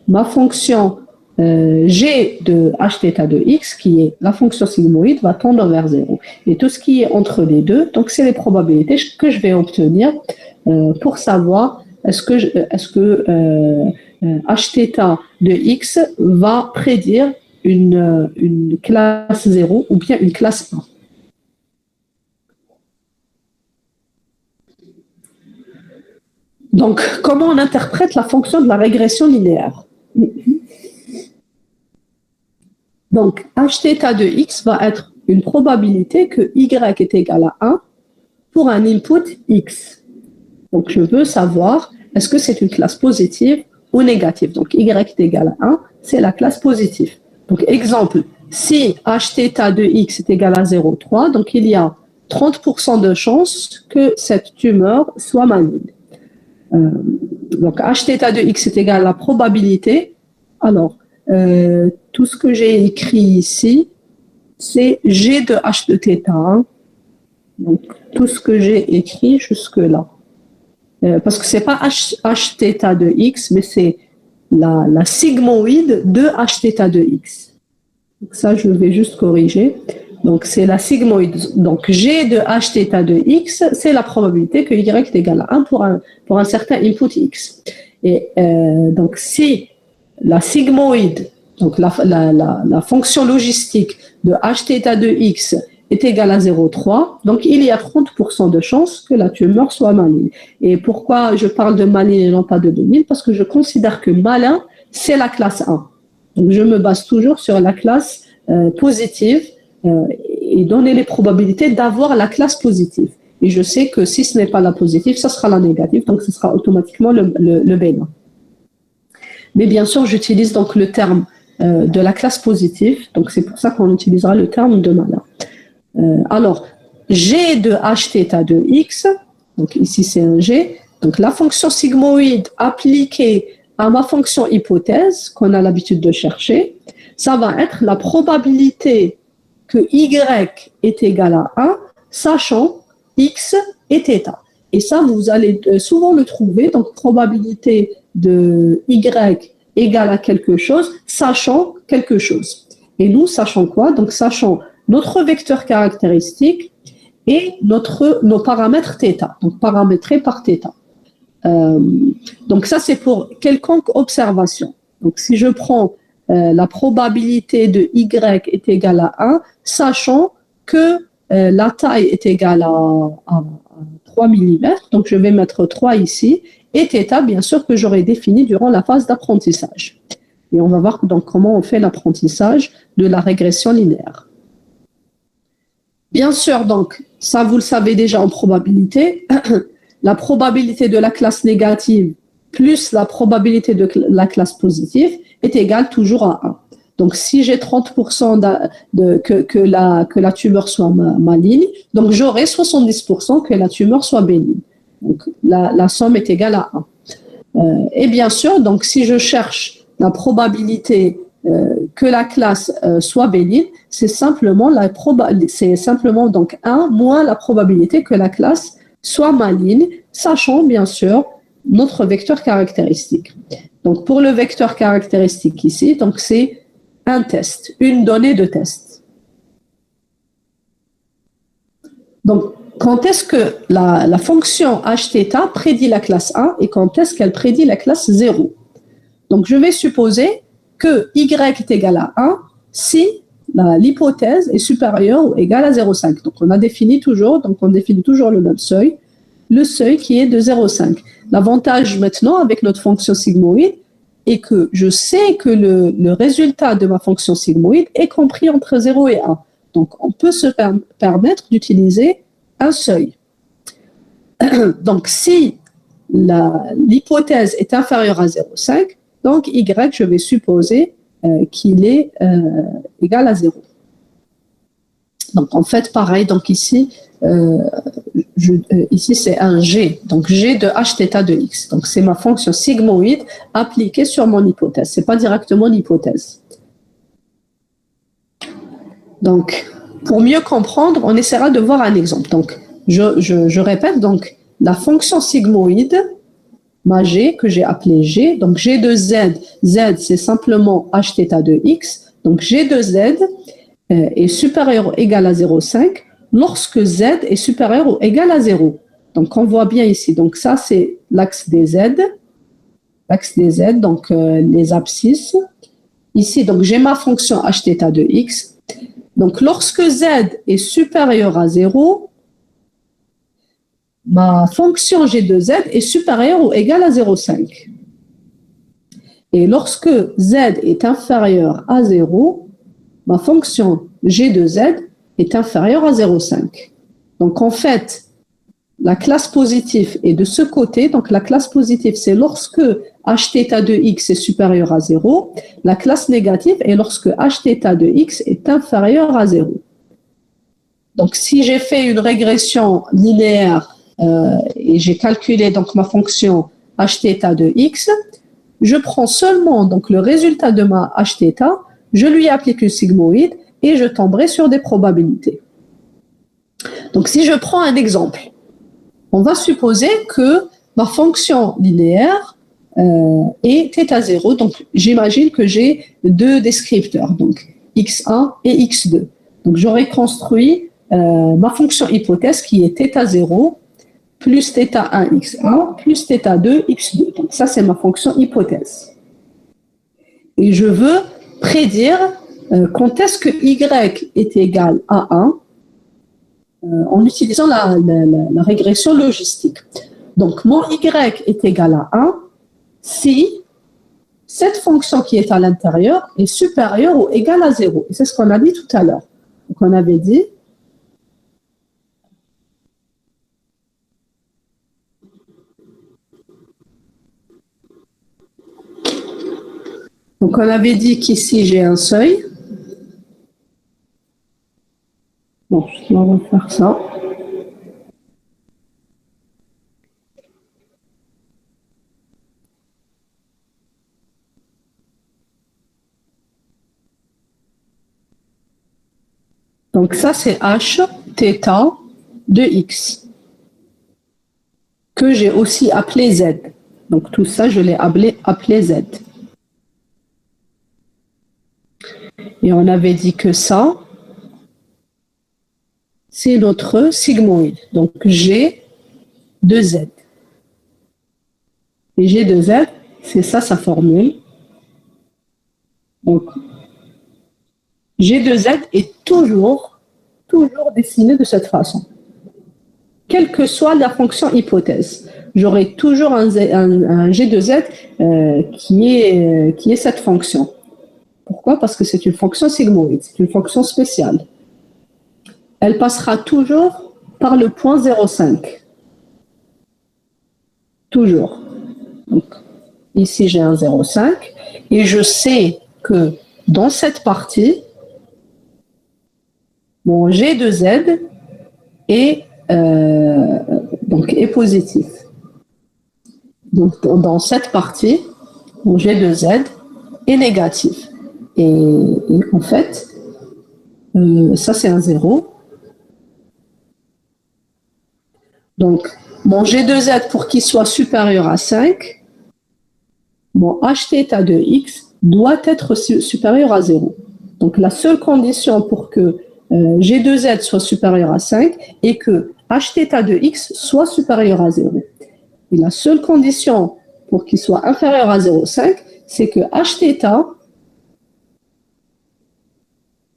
ma fonction g de hθ de x, qui est la fonction sigmoïde, va tendre vers 0. Et tout ce qui est entre les deux, donc c'est les probabilités que je vais obtenir pour savoir est-ce que hθ de x va prédire une classe 0 ou bien une classe 1. Donc, comment on interprète la fonction de la régression linéaire? Donc, hθ de x va être une probabilité que y est égal à 1 pour un input x. Donc, je veux savoir, est-ce que c'est une classe positive ou négative? Donc, y est égal à 1, c'est la classe positive. Donc, exemple, si hθ de x est égal à 0,3, donc il y a 30% de chances que cette tumeur soit maligne. Donc, hθ de x est égal à la probabilité. Alors, tout ce que j'ai écrit ici, c'est G de h de θ. Hein. Donc, tout ce que j'ai écrit jusque-là. Parce que ce n'est pas hθ de x, mais c'est la sigmoïde de hθ de x. Donc, ça, je vais juste corriger. Donc, c'est la sigmoïde. Donc, G de hθ de x, c'est la probabilité que y est égal à 1 pour un certain input x. Et donc, si la sigmoïde, donc la fonction logistique de hθ de x est égale à 0,3, donc il y a 30% de chances que la tumeur soit maligne. Et pourquoi je parle de maligne et non pas de bénigne? Parce que je considère que malin, c'est la classe 1. Donc je me base toujours sur la classe positive et donner les probabilités d'avoir la classe positive. Et je sais que si ce n'est pas la positive, ça sera la négative, donc ce sera automatiquement le bénin. Mais bien sûr, j'utilise donc le terme de la classe positive, donc c'est pour ça qu'on utilisera le terme de malin. Alors, G de hθ de x, donc ici c'est un G, donc la fonction sigmoïde appliquée à ma fonction hypothèse qu'on a l'habitude de chercher, ça va être la probabilité que y est égal à 1, sachant x et θ. Et ça, vous allez souvent le trouver, donc probabilité de y égale à quelque chose, sachant quelque chose. Et nous, sachant quoi? Donc, sachant notre vecteur caractéristique et nos paramètres θ, donc paramétrés par θ. Donc, ça, c'est pour quelconque observation. Donc, si je prends la probabilité de y est égale à 1, sachant que la taille est égale à 3 mm, donc je vais mettre 3 ici, et θ, bien sûr, que j'aurai défini durant la phase d'apprentissage. Et on va voir donc comment on fait l'apprentissage de la régression linéaire. Bien sûr, donc, ça vous le savez déjà en probabilité, la probabilité de la classe négative plus la probabilité de la classe positive est égale toujours à 1. Donc, si j'ai 30% que la tumeur soit maligne, donc j'aurai 70% que la tumeur soit bénigne. Donc, la somme est égale à 1. Et bien sûr, donc, si je cherche la probabilité que la classe soit bénigne, c'est simplement donc 1 moins la probabilité que la classe soit maligne, sachant bien sûr notre vecteur caractéristique. Donc, pour le vecteur caractéristique ici, donc c'est un test, une donnée de test. Donc, quand est-ce que la fonction hθ prédit la classe 1 et quand est-ce qu'elle prédit la classe 0? Donc, je vais supposer que y est égal à 1 si l'hypothèse est supérieure ou égale à 0,5. Donc, on définit toujours le même seuil, le seuil qui est de 0,5. L'avantage maintenant avec notre fonction sigmoïde est que je sais que le résultat de ma fonction sigmoïde est compris entre 0 et 1. Donc, on peut se permettre d'utiliser un seuil. Donc, si l'hypothèse est inférieure à 0,5, donc y, je vais supposer qu'il est égal à 0. Donc, en fait, pareil, donc ici, ici c'est un g, donc g de hθ de x. Donc, c'est ma fonction sigmoïde appliquée sur mon hypothèse. Ce n'est pas directement l'hypothèse. Donc, pour mieux comprendre, on essaiera de voir un exemple. Donc, je répète, donc, la fonction sigmoïde, ma g, que j'ai appelée g, donc g de z, z c'est simplement hθ de x, donc g de z est supérieur ou égal à 0,5 lorsque z est supérieur ou égal à 0. Donc, on voit bien ici, donc ça c'est l'axe des z, donc les abscisses. Ici, donc j'ai ma fonction hθ de x. Donc, lorsque z est supérieur à 0, ma fonction g de z est supérieure ou égale à 0,5. Et lorsque z est inférieur à 0, ma fonction g de z est inférieure à 0,5. Donc, en fait, la classe positive est de ce côté. Donc, la classe positive, c'est lorsque hθ de x est supérieur à 0. La classe négative est lorsque hθ de x est inférieur à 0. Donc, si j'ai fait une régression linéaire et j'ai calculé donc ma fonction hθ de x, je prends seulement donc le résultat de ma hθ, je lui applique une sigmoïde et je tomberai sur des probabilités. Donc, si je prends un exemple, on va supposer que ma fonction linéaire est θ0. Donc, j'imagine que j'ai deux descripteurs, donc x1 et x2. Donc, j'aurais construit ma fonction hypothèse qui est θ0 plus θ1 x1 plus θ2 x2. Donc, ça, c'est ma fonction hypothèse. Et je veux prédire quand est-ce que y est égal à 1 en utilisant la régression logistique. Donc, mon y est égal à 1 si cette fonction qui est à l'intérieur est supérieure ou égale à 0. Et c'est ce qu'on a dit tout à l'heure. Donc, on avait dit qu'ici, j'ai un seuil. Bon, on va faire ça. Donc, ça, c'est hθ de x, que j'ai aussi appelé z. Donc, tout ça, je l'ai appelé z. Et on avait dit que ça, c'est notre sigmoïde. Donc, G de Z. Et G de Z, c'est ça sa formule. Donc, G de Z est toujours dessiné de cette façon. Quelle que soit la fonction hypothèse, j'aurai toujours un G de Z qui est cette fonction. Pourquoi? Parce que c'est une fonction sigmoïde, c'est une fonction spéciale. Elle passera toujours par le point 0,5. Toujours. Donc, ici, j'ai un 0,5 et je sais que dans cette partie, mon G de Z est positif. Donc, dans cette partie, mon G de Z est négatif. Et en fait, ça, c'est un 0. Donc, mon G de Z, pour qu'il soit supérieur à 5, mon Hθ de x doit être supérieur à 0. Donc, la seule condition pour que G de Z soit supérieur à 5 est que Hθ de x soit supérieur à 0. Et la seule condition pour qu'il soit inférieur à 0,5, c'est que Hθ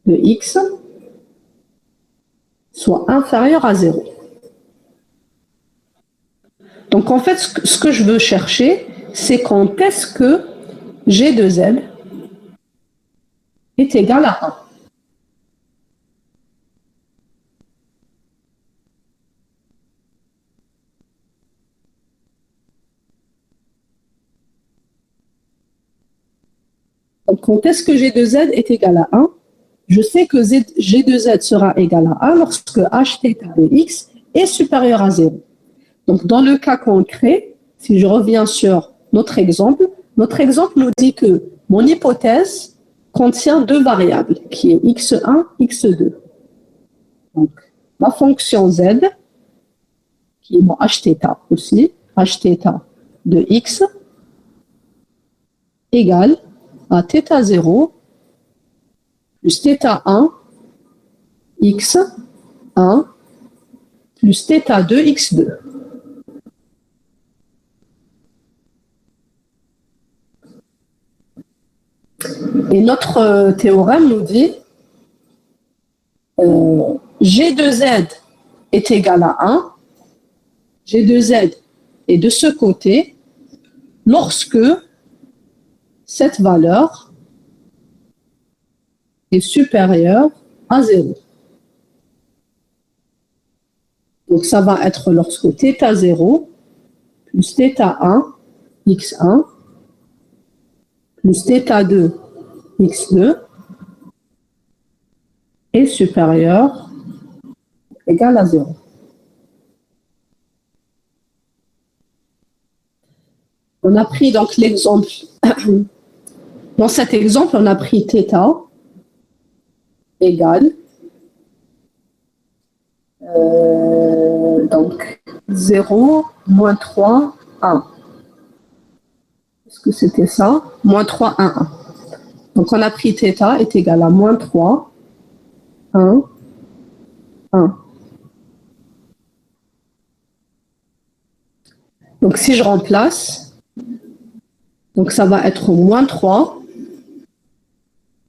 de x soit inférieur à 0. Donc, en fait, ce que je veux chercher, c'est quand est-ce que G de Z est égal à 1. Donc, quand est-ce que G de Z est égal à 1? Je sais que G de Z sera égal à 1 lorsque Hθ de x est supérieur à 0. Donc, dans le cas concret, si je reviens sur notre exemple nous dit que mon hypothèse contient deux variables, qui est x1, x2. Donc, ma fonction z, qui est mon Hθ aussi, Hθ de x, égale à θ0 plus θ1 x1 plus θ2 x2. Et notre théorème nous dit G de Z est égal à 1, G de Z est de ce côté lorsque cette valeur est supérieure à 0. Donc ça va être lorsque θ0 plus θ1 x1 plus θ2 x2 est supérieur égal à 0. On a pris donc l'exemple, dans cet exemple, on a pris θ égale donc 0, moins 3, 1. Est-ce que c'était ça? Moins 3, 1, 1. Donc on a pris θ est égal à moins 3, 1, 1. Donc si je remplace, donc ça va être moins 3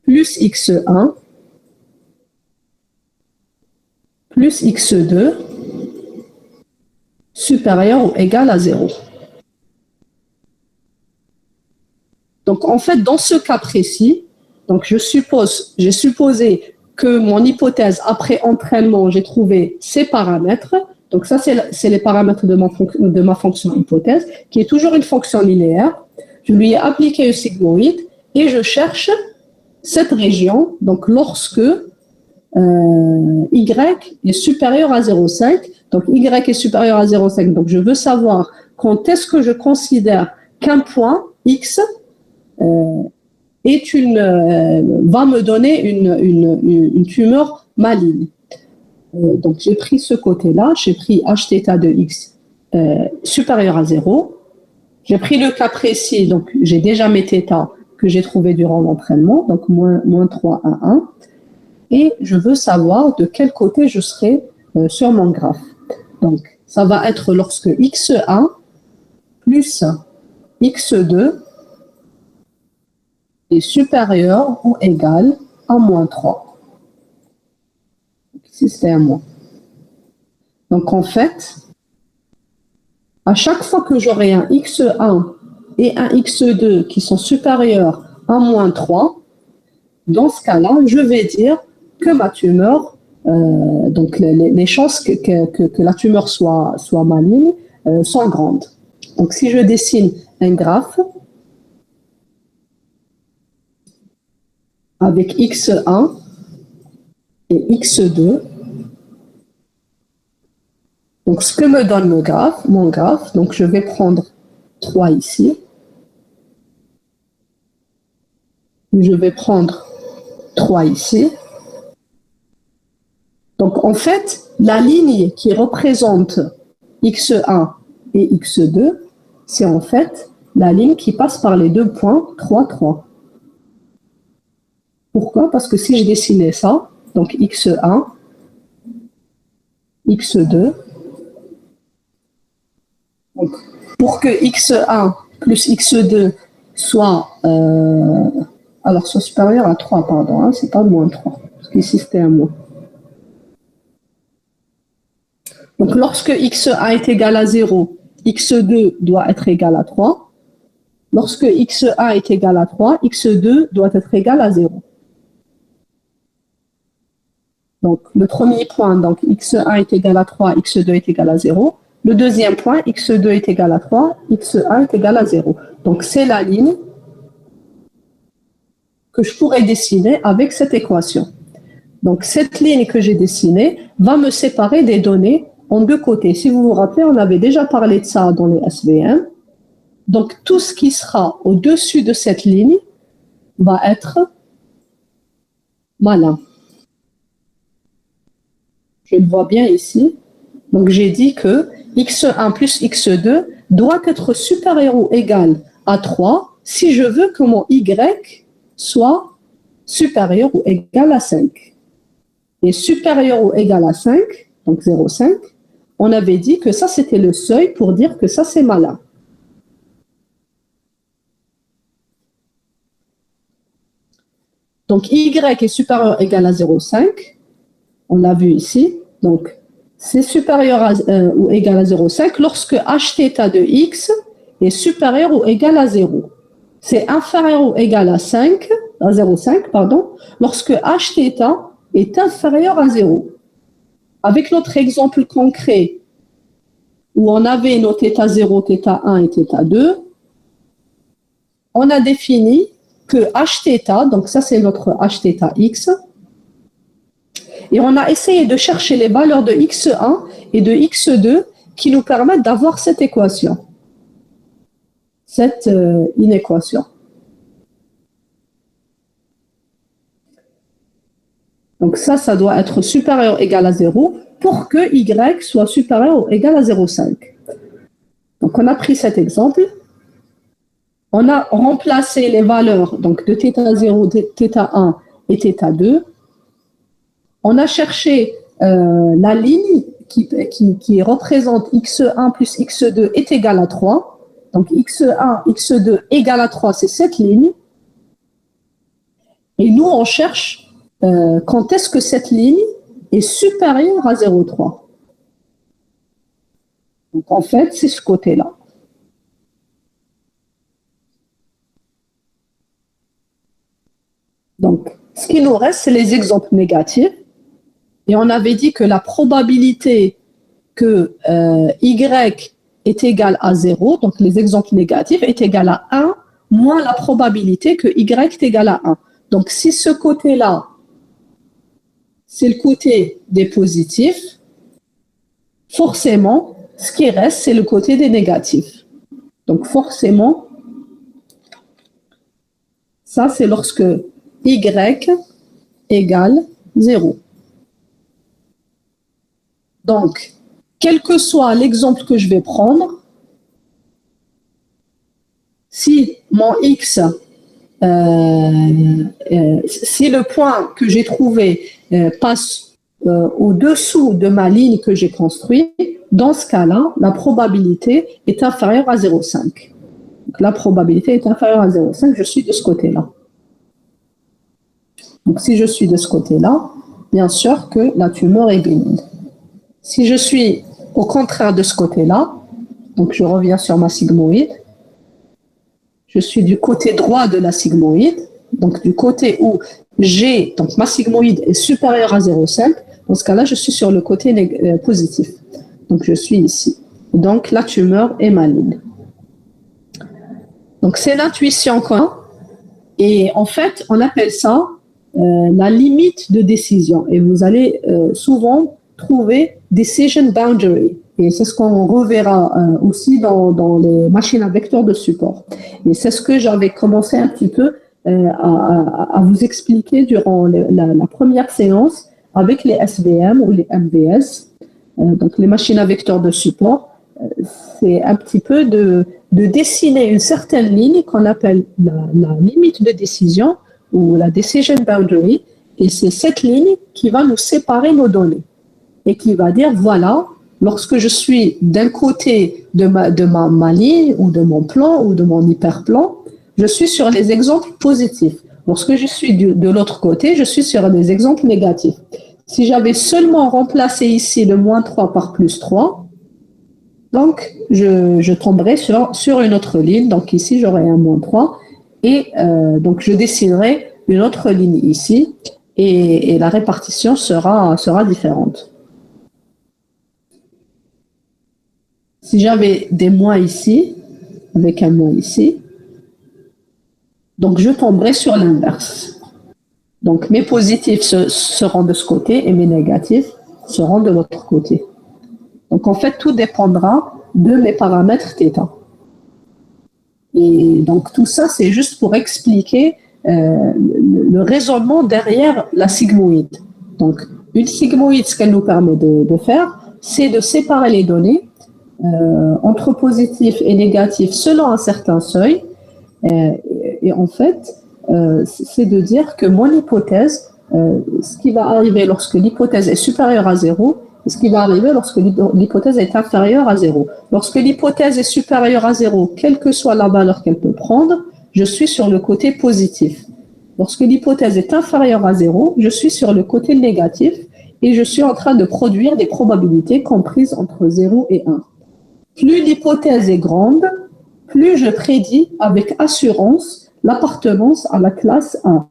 plus x1 plus x2 supérieur ou égal à 0. Donc en fait, dans ce cas précis, donc j'ai supposé que mon hypothèse, après entraînement, j'ai trouvé ces paramètres. Donc ça, c'est les paramètres de ma fonction hypothèse, qui est toujours une fonction linéaire. Je lui ai appliqué le sigmoïde et je cherche cette région, donc lorsque y est supérieur à 0,5, donc y est supérieur à 0,5, donc je veux savoir quand est-ce que je considère qu'un point x va me donner une tumeur maligne. Donc j'ai pris ce côté-là, j'ai pris Hθ de x supérieur à 0. J'ai pris le cas précis, donc j'ai déjà mis θ que j'ai trouvé durant l'entraînement, donc moins 3 à 1. Et je veux savoir de quel côté je serai sur mon graphe. Donc, ça va être lorsque x1 plus x2 est supérieur ou égal à moins 3. Ici, c'est un moins. Donc, en fait, à chaque fois que j'aurai un x1 et un x2 qui sont supérieurs à moins 3, dans ce cas-là, je vais dire que ma tumeur, donc les chances que la tumeur soit maligne sont grandes. Donc, si je dessine un graphe avec x1 et x2, donc ce que me donne mon graphe, donc je vais prendre 3 ici, je vais prendre 3 ici. Donc en fait, la ligne qui représente x1 et x2, c'est en fait la ligne qui passe par les deux points 3, 3. Pourquoi? Parce que si je dessinais ça, donc x1, x2, donc pour que x1 plus x2 soit, soit supérieur à 3, pardon, hein, c'est pas moins 3, parce qu'ici c'était un moins. Donc lorsque x1 est égal à 0, x2 doit être égal à 3. Lorsque x1 est égal à 3, x2 doit être égal à 0. Donc, le premier point, donc x1 est égal à 3, x2 est égal à 0. Le deuxième point, x2 est égal à 3, x1 est égal à 0. Donc, c'est la ligne que je pourrais dessiner avec cette équation. Donc, cette ligne que j'ai dessinée va me séparer des données en deux côtés. Si vous vous rappelez, on avait déjà parlé de ça dans les SVM. Donc, tout ce qui sera au-dessus de cette ligne va être malin. Je le vois bien ici. Donc, j'ai dit que x1 plus x2 doit être supérieur ou égal à 3 si je veux que mon y soit supérieur ou égal à 5. Et supérieur ou égal à 5, donc 0,5, on avait dit que ça, c'était le seuil pour dire que ça, c'est malin. Donc, y est supérieur ou égal à 0,5. On l'a vu ici. Donc, c'est supérieur ou égal à 0,5 lorsque hθ de x est supérieur ou égal à 0. C'est inférieur ou égal à 0,5, pardon, lorsque hθ est inférieur à 0. Avec notre exemple concret où on avait nos θ0, θ1 et θ2, on a défini que hθ, donc ça c'est notre hθx, et on a essayé de chercher les valeurs de x1 et de x2 qui nous permettent d'avoir cette équation, cette inéquation. Donc ça doit être supérieur ou égal à 0 pour que y soit supérieur ou égal à 0,5. Donc on a pris cet exemple. On a remplacé les valeurs donc, de θ0, θ1 et θ2. On a cherché la ligne qui représente x1 plus x2 est égal à 3. Donc x1, x2 égale à 3, c'est cette ligne. Et nous, on cherche quand est-ce que cette ligne est supérieure à 0,3. Donc en fait, c'est ce côté-là. Donc, ce qui nous reste, c'est les exemples négatifs. Et on avait dit que la probabilité que y est égal à 0, donc les exemples négatifs, est égal à 1, moins la probabilité que y est égal à 1. Donc, si ce côté-là, c'est le côté des positifs, forcément, ce qui reste, c'est le côté des négatifs. Donc, forcément, ça, c'est lorsque y égale 0. Donc, quel que soit l'exemple que je vais prendre, si mon x si le point que j'ai trouvé passe au-dessous de ma ligne que j'ai construite, dans ce cas-là, la probabilité est inférieure à 0,5. Donc, la probabilité est inférieure à 0,5, je suis de ce côté-là. Donc, si je suis de ce côté-là, bien sûr que la tumeur est bénigne. Si je suis au contraire de ce côté-là, donc je reviens sur ma sigmoïde, je suis du côté droit de la sigmoïde, donc du côté où donc ma sigmoïde est supérieure à 0,5, dans ce cas-là, je suis sur le côté positif. Donc je suis ici. Donc la tumeur est maligne. Donc c'est l'intuition qu'on a. Et en fait, on appelle ça la limite de décision. Et vous allez souvent trouver decision boundary. Et c'est ce qu'on reverra aussi dans les machines à vecteurs de support. Et c'est ce que j'avais commencé un petit peu à vous expliquer durant la première séance avec les SVM ou les MVS. Donc les machines à vecteurs de support, c'est un petit peu de dessiner une certaine ligne qu'on appelle la limite de décision ou la decision boundary. Et c'est cette ligne qui va nous séparer nos données et qui va dire, voilà, lorsque je suis d'un côté de ma ligne ou de mon plan ou de mon hyperplan, je suis sur les exemples positifs. Lorsque je suis de l'autre côté, je suis sur les exemples négatifs. Si j'avais seulement remplacé ici le moins 3 par plus 3, donc je tomberais sur une autre ligne. Donc ici, j'aurais un moins 3 et donc je dessinerai une autre ligne ici et la répartition sera différente. Si j'avais des moins ici, avec un moins ici, donc je tomberai sur l'inverse. Donc mes positifs seront de ce côté et mes négatifs seront de l'autre côté. Donc en fait, tout dépendra de mes paramètres θ. Et donc tout ça, c'est juste pour expliquer le raisonnement derrière la sigmoïde. Donc une sigmoïde, ce qu'elle nous permet de faire, c'est de séparer les données entre positifs et négatifs selon un certain seuil. Et en fait, c'est de dire que mon hypothèse, ce qui va arriver lorsque l'hypothèse est supérieure à 0, et ce qui va arriver lorsque l'hypothèse est inférieure à 0. Lorsque l'hypothèse est supérieure à 0, quelle que soit la valeur qu'elle peut prendre, je suis sur le côté positif. Lorsque l'hypothèse est inférieure à 0, je suis sur le côté négatif et je suis en train de produire des probabilités comprises entre 0 et 1. Plus l'hypothèse est grande, plus je prédis avec assurance l'appartenance à la classe 1.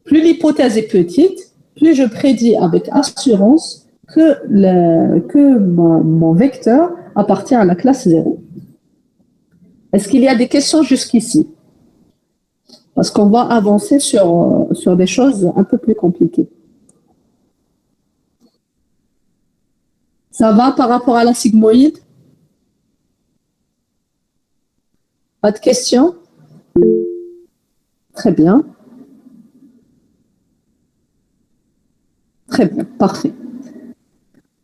Plus l'hypothèse est petite, plus je prédis avec assurance que mon vecteur appartient à la classe 0. Est-ce qu'il y a des questions jusqu'ici? Parce qu'on va avancer sur des choses un peu plus compliquées. Ça va par rapport à la sigmoïde? Pas de questions? Très bien. Très bien, parfait.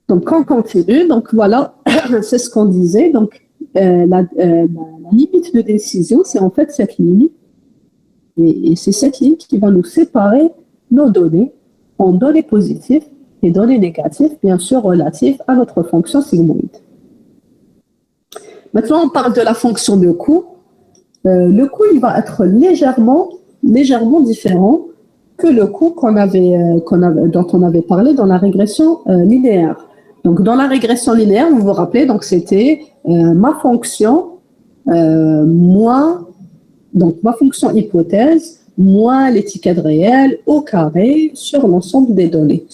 Donc, on continue. Donc, voilà, c'est ce qu'on disait. Donc, la limite de décision, c'est en fait cette ligne. Et c'est cette ligne qui va nous séparer nos données en données positives et données négatives, bien sûr, relatives à notre fonction sigmoïde. Maintenant, on parle de la fonction de coût. Le coût, il va être légèrement différent que le coût dont on avait parlé dans la régression linéaire. Donc, dans la régression linéaire, vous vous rappelez, donc c'était ma fonction moins, donc ma fonction hypothèse moins l'étiquette réelle au carré sur l'ensemble des données,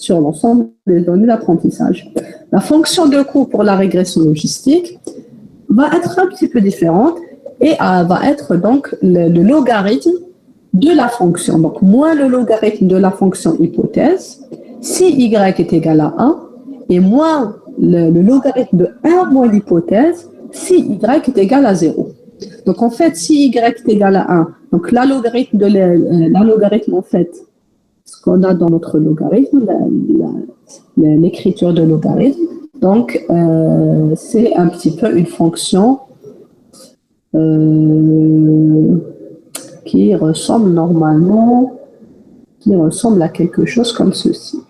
d'apprentissage. La fonction de coût pour la régression logistique va être un petit peu différente et va être donc le logarithme de la fonction. Donc, moins le logarithme de la fonction hypothèse, si y est égal à 1, et moins le logarithme de 1 moins l'hypothèse, si y est égal à 0. Donc, en fait, si y est égal à 1, donc la logarithme, en fait, ce qu'on a dans notre logarithme, l'écriture de logarithme, donc, c'est un petit peu une fonction qui qui ressemble normalement, qui ressemble à quelque chose comme ceci.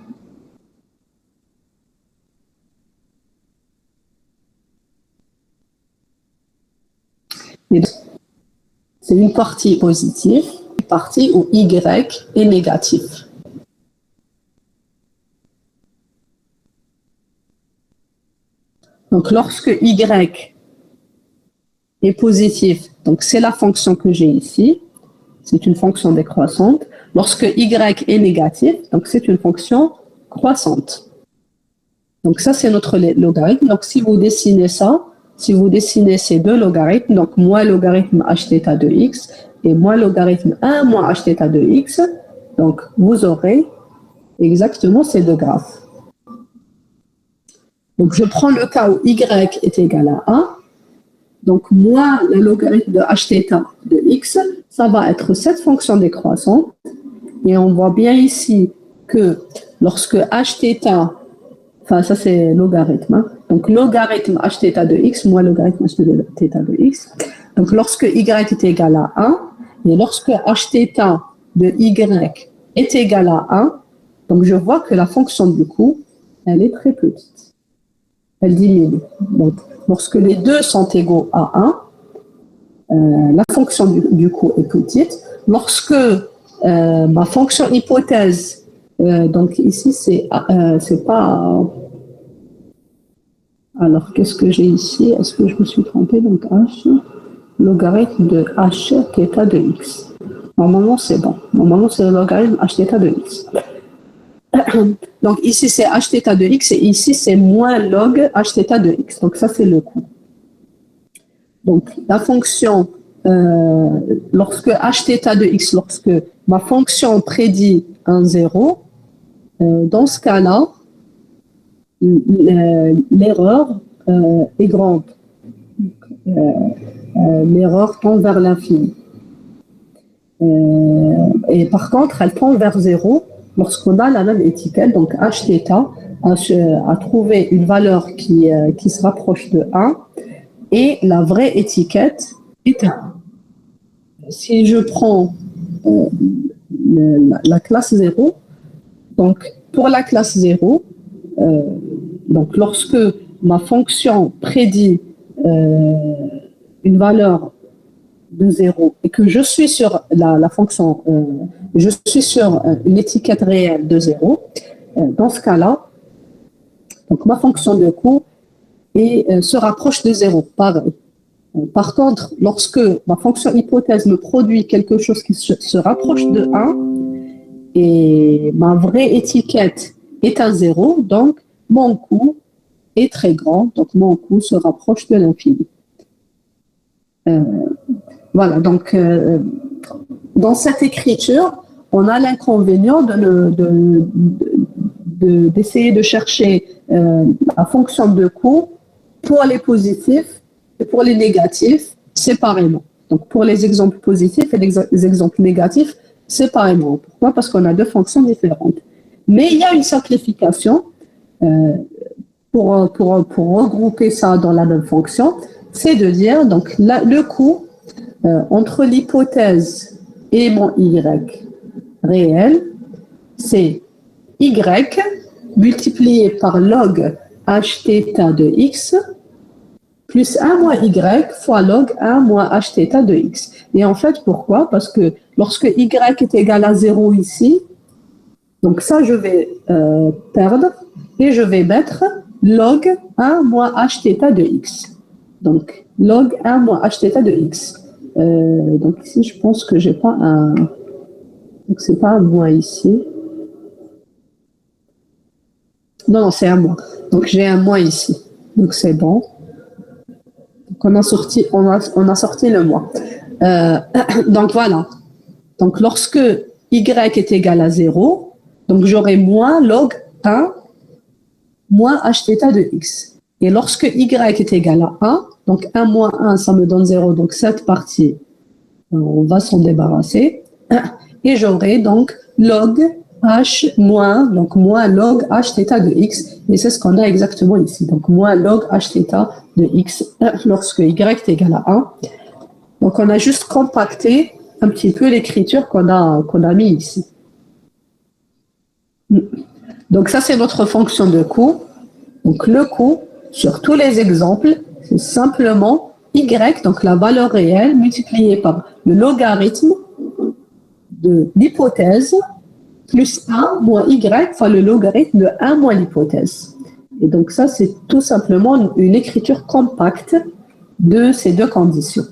C'est une partie positive, une partie où y est négatif. Donc, lorsque y est positif, donc c'est la fonction que j'ai ici, c'est une fonction décroissante. Lorsque y est négatif, donc c'est une fonction croissante. Donc ça, c'est notre logarithme. Donc si vous dessinez ça, si vous dessinez ces deux logarithmes, donc moins logarithme hθ de x et moins logarithme 1 moins hθ de x, donc vous aurez exactement ces deux graphes. Donc je prends le cas où y est égal à 1, donc moins le logarithme de hθ de x, ça va être cette fonction décroissante. Et on voit bien ici que lorsque hθ, enfin ça c'est logarithme, hein, donc logarithme hθ de x moins logarithme hθ de x, donc lorsque y est égal à 1, et lorsque hθ de y est égal à 1, donc je vois que la fonction du coût, elle est très petite. Elle diminue. Donc, lorsque les deux sont égaux à 1, la fonction du coût est petite. Lorsque ma fonction hypothèse, donc ici, c'est pas... Alors, qu'est-ce que j'ai ici? Est-ce que je me suis trompée? Donc, h, logarithme de hθ de x. Normalement, c'est bon. Normalement, c'est le logarithme hθ de x. Donc ici c'est hθ de x et ici c'est moins log hθ de x. Donc ça c'est le coût. Donc la fonction, lorsque hθ de x, lorsque ma fonction prédit un 0, dans ce cas-là, l'erreur est grande. L'erreur tend vers l'infini. Et par contre, elle tend vers 0 lorsqu'on a la même étiquette, donc hθ a trouvé une valeur qui se rapproche de 1 et la vraie étiquette est 1. Si je prends la classe 0, donc pour la classe 0, donc lorsque ma fonction prédit une valeur de 0 et que je suis sur la fonction, je suis sur une étiquette réelle de 0, dans ce cas-là, donc ma fonction de coût se rapproche de 0, pareil. Par contre, lorsque ma fonction hypothèse me produit quelque chose qui se rapproche de 1 et ma vraie étiquette est un 0, donc mon coût est très grand, donc mon coût se rapproche de l'infini. Voilà, donc dans cette écriture, on a l'inconvénient d'essayer de chercher la fonction de coût pour les positifs et pour les négatifs séparément. Donc pour les exemples positifs et les exemples négatifs séparément. Pourquoi? Parce qu'on a deux fonctions différentes. Mais il y a une simplification pour regrouper ça dans la même fonction, c'est de dire donc le coût entre l'hypothèse et mon y réel, c'est y multiplié par log hθ de x plus 1 moins y fois log 1 moins hθ de x. Et en fait, pourquoi? Parce que lorsque y est égal à 0 ici, donc ça, je vais perdre et je vais mettre log 1 moins hθ de x. Donc, log 1 moins hθ de x. Donc ici, je pense que j'ai pas un... Donc, c'est pas un moins ici. Non, c'est un moins. Donc, j'ai un moins ici. Donc, c'est bon. Donc, on a sorti le moins. Donc, voilà. Donc, lorsque y est égal à 0, donc j'aurai moins log 1 moins hθ de x. Et lorsque y est égal à 1, donc 1 moins 1, ça me donne 0. Donc, cette partie, on va s'en débarrasser. Et j'aurai donc log h moins, donc moins log hθ de x. Et c'est ce qu'on a exactement ici. Donc, moins log hθ de x lorsque y est égal à 1. Donc, on a juste compacté un petit peu l'écriture qu'on a mis ici. Donc ça, c'est notre fonction de coût. Donc le coût, sur tous les exemples, c'est simplement y, donc la valeur réelle, multipliée par le logarithme de l'hypothèse, plus 1 moins y, fois le logarithme de 1 moins l'hypothèse. Et donc ça, c'est tout simplement une écriture compacte de ces deux conditions,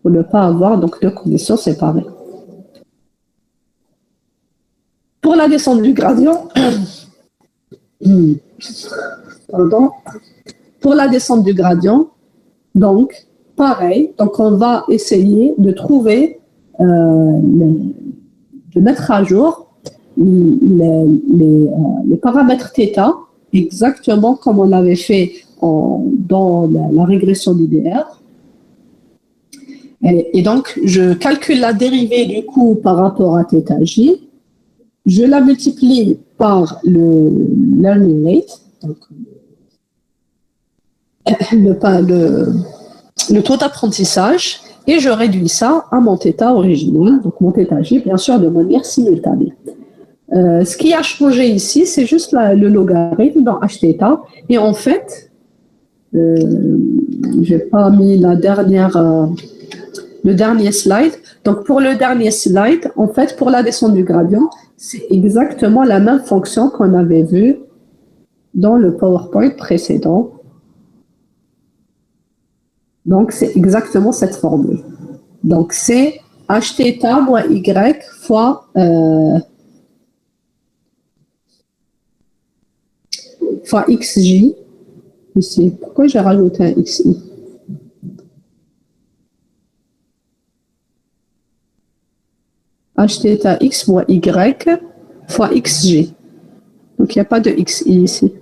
pour ne pas avoir donc deux conditions séparées. Pour la descente du gradient, pour la descente du gradient, donc pareil, donc on va essayer de trouver, de mettre à jour les paramètres θ, exactement comme on l'avait fait dans la régression linéaire. Et donc, je calcule la dérivée du coût par rapport à θj. Je la multiplie par le learning rate, donc le taux d'apprentissage, et je réduis ça à mon θ original, donc mon θj, bien sûr, de manière simultanée. Ce qui a changé ici, c'est juste le logarithme dans hθ, et en fait, je n'ai pas mis le dernier slide. Donc, pour le dernier slide, en fait, pour la descente du gradient, c'est exactement la même fonction qu'on avait vue dans le PowerPoint précédent. Donc, c'est exactement cette formule. Donc, c'est hθ moins y fois xj. Ici, pourquoi j'ai rajouté un xi? hθ x moins y fois xj. Donc, il n'y a pas de xi ici.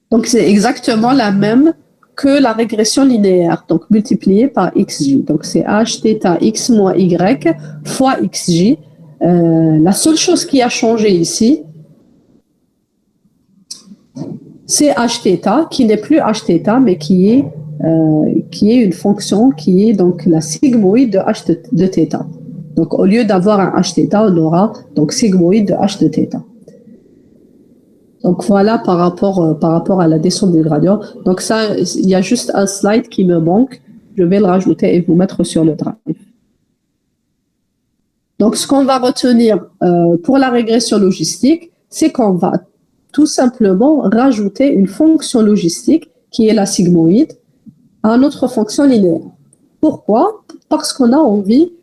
Donc, c'est exactement la même que la régression linéaire, donc multipliée par xj. Donc, c'est hθ x moins y fois xj. La seule chose qui a changé ici, c'est hθ, qui n'est plus hθ, mais qui est une fonction qui est donc la sigmoïde de h de θ. Donc, au lieu d'avoir un hθ, on aura donc sigmoïde de h de θ. Donc, voilà par rapport à la descente du gradient. Donc, ça, il y a juste un slide qui me manque. Je vais le rajouter et vous mettre sur le drive. Donc, ce qu'on va retenir pour la régression logistique, c'est qu'on va tout simplement rajouter une fonction logistique qui est la sigmoïde à notre fonction linéaire. Pourquoi? Parce qu'on a envie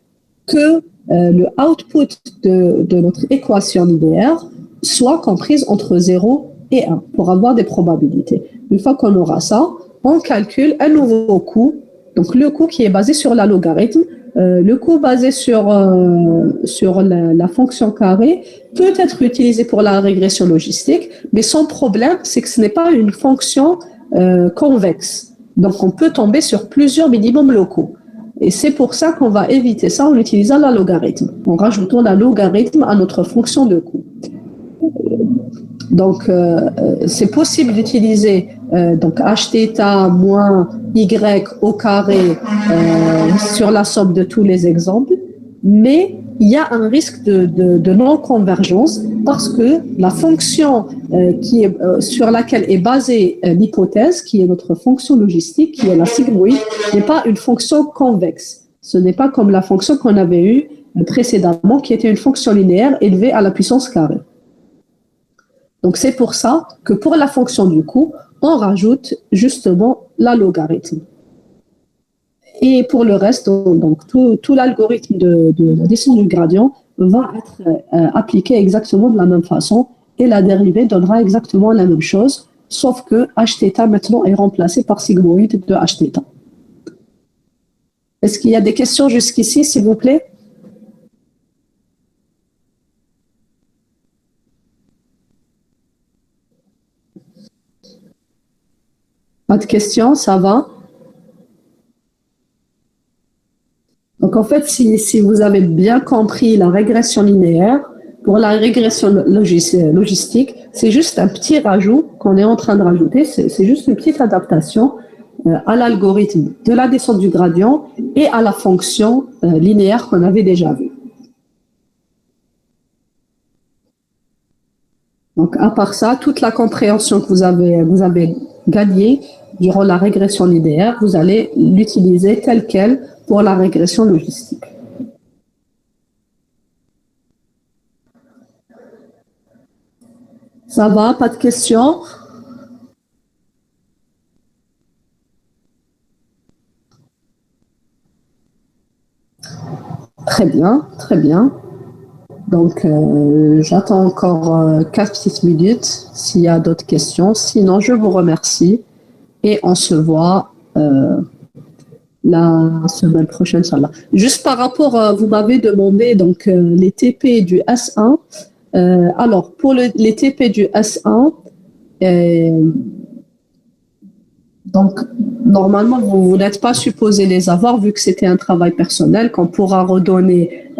que le output de notre équation linéaire soit comprise entre 0 et 1 pour avoir des probabilités. Une fois qu'on aura ça, on calcule un nouveau coût, donc le coût qui est basé sur la logarithme. Le coût basé sur la fonction carré peut être utilisé pour la régression logistique, mais son problème, c'est que ce n'est pas une fonction convexe. Donc, on peut tomber sur plusieurs minimums locaux. Et c'est pour ça qu'on va éviter ça en utilisant la logarithme, en rajoutant la logarithme à notre fonction de coût. Donc, c'est possible d'utiliser donc hθ moins y au carré sur la somme de tous les exemples, mais il y a un risque de non-convergence parce que la fonction sur laquelle est basée l'hypothèse, qui est notre fonction logistique, qui est la sigmoïde, n'est pas une fonction convexe. Ce n'est pas comme la fonction qu'on avait eue précédemment, qui était une fonction linéaire élevée à la puissance carrée. Donc, c'est pour ça que pour la fonction du coût, on rajoute justement la logarithme. Et pour le reste, donc tout l'algorithme de la descente du gradient va être appliqué exactement de la même façon et la dérivée donnera exactement la même chose, sauf que hθ maintenant est remplacé par sigmoïde de hθ. Est-ce qu'il y a des questions jusqu'ici, s'il vous plaît? Pas de questions, ça va? Donc, en fait, si vous avez bien compris la régression linéaire, pour la régression logistique, c'est juste un petit rajout qu'on est en train de rajouter, c'est juste une petite adaptation. à l'algorithme de la descente du gradient et à la fonction linéaire qu'on avait déjà vue. Donc, à part ça, toute la compréhension que vous avez gagnée durant la régression linéaire, vous allez l'utiliser telle qu'elle pour la régression logistique. Ça va, pas de questions? Très bien, très bien. Donc, j'attends encore 4 petites minutes s'il y a d'autres questions. Sinon, je vous remercie et on se voit la semaine prochaine, Inch'Allah. Juste par rapport, vous m'avez demandé donc les TP du S1. Alors, pour les TP du S1, donc, normalement, vous n'êtes pas supposé les avoir vu que c'était un travail personnel qu'on pourra redonner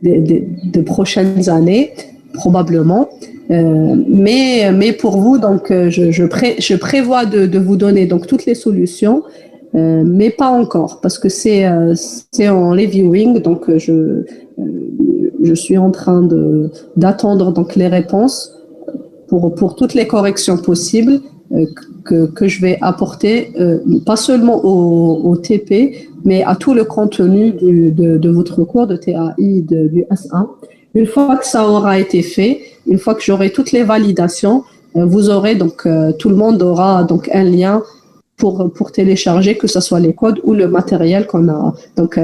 de prochaines années, probablement. Mais pour vous, donc, je prévois de vous donner donc toutes les solutions, mais pas encore, parce que c'est en reviewing, donc je suis en train d'attendre donc les réponses pour toutes les corrections possibles que je vais apporter, pas seulement au TP, mais à tout le contenu de votre cours de TAI du S1. Une fois que ça aura été fait, une fois que j'aurai toutes les validations, vous aurez donc, tout le monde aura donc un lien pour télécharger, que ce soit les codes ou le matériel qu'on a, donc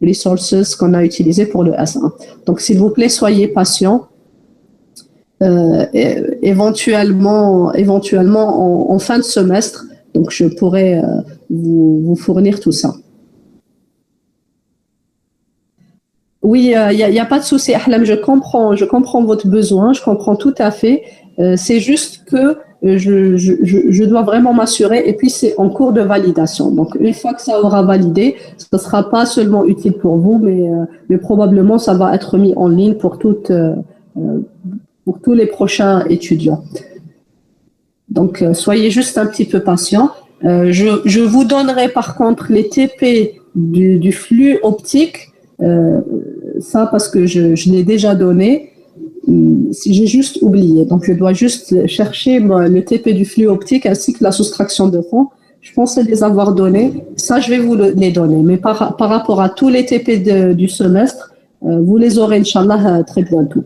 les sources qu'on a utilisés pour le S1. Donc, s'il vous plaît, soyez patients. Éventuellement en fin de semestre, donc je pourrai vous fournir tout ça. Oui, il y a pas de souci, Ahlam, je comprends votre besoin, je comprends tout à fait. C'est juste que je dois vraiment m'assurer, et puis c'est en cours de validation. Donc, une fois que ça aura validé, ce ne sera pas seulement utile pour vous, mais probablement ça va être mis en ligne pour tous les prochains étudiants. Donc, soyez juste un petit peu patients. Je vous donnerai par contre les TP du flux optique, ça parce que je l'ai déjà donné, si j'ai juste oublié. Donc, je dois juste chercher le TP du flux optique ainsi que la soustraction de fond. Je pensais les avoir donnés. Ça, je vais vous les donner. Mais par rapport à tous les TP du semestre, vous les aurez, Inch'Allah, très bientôt.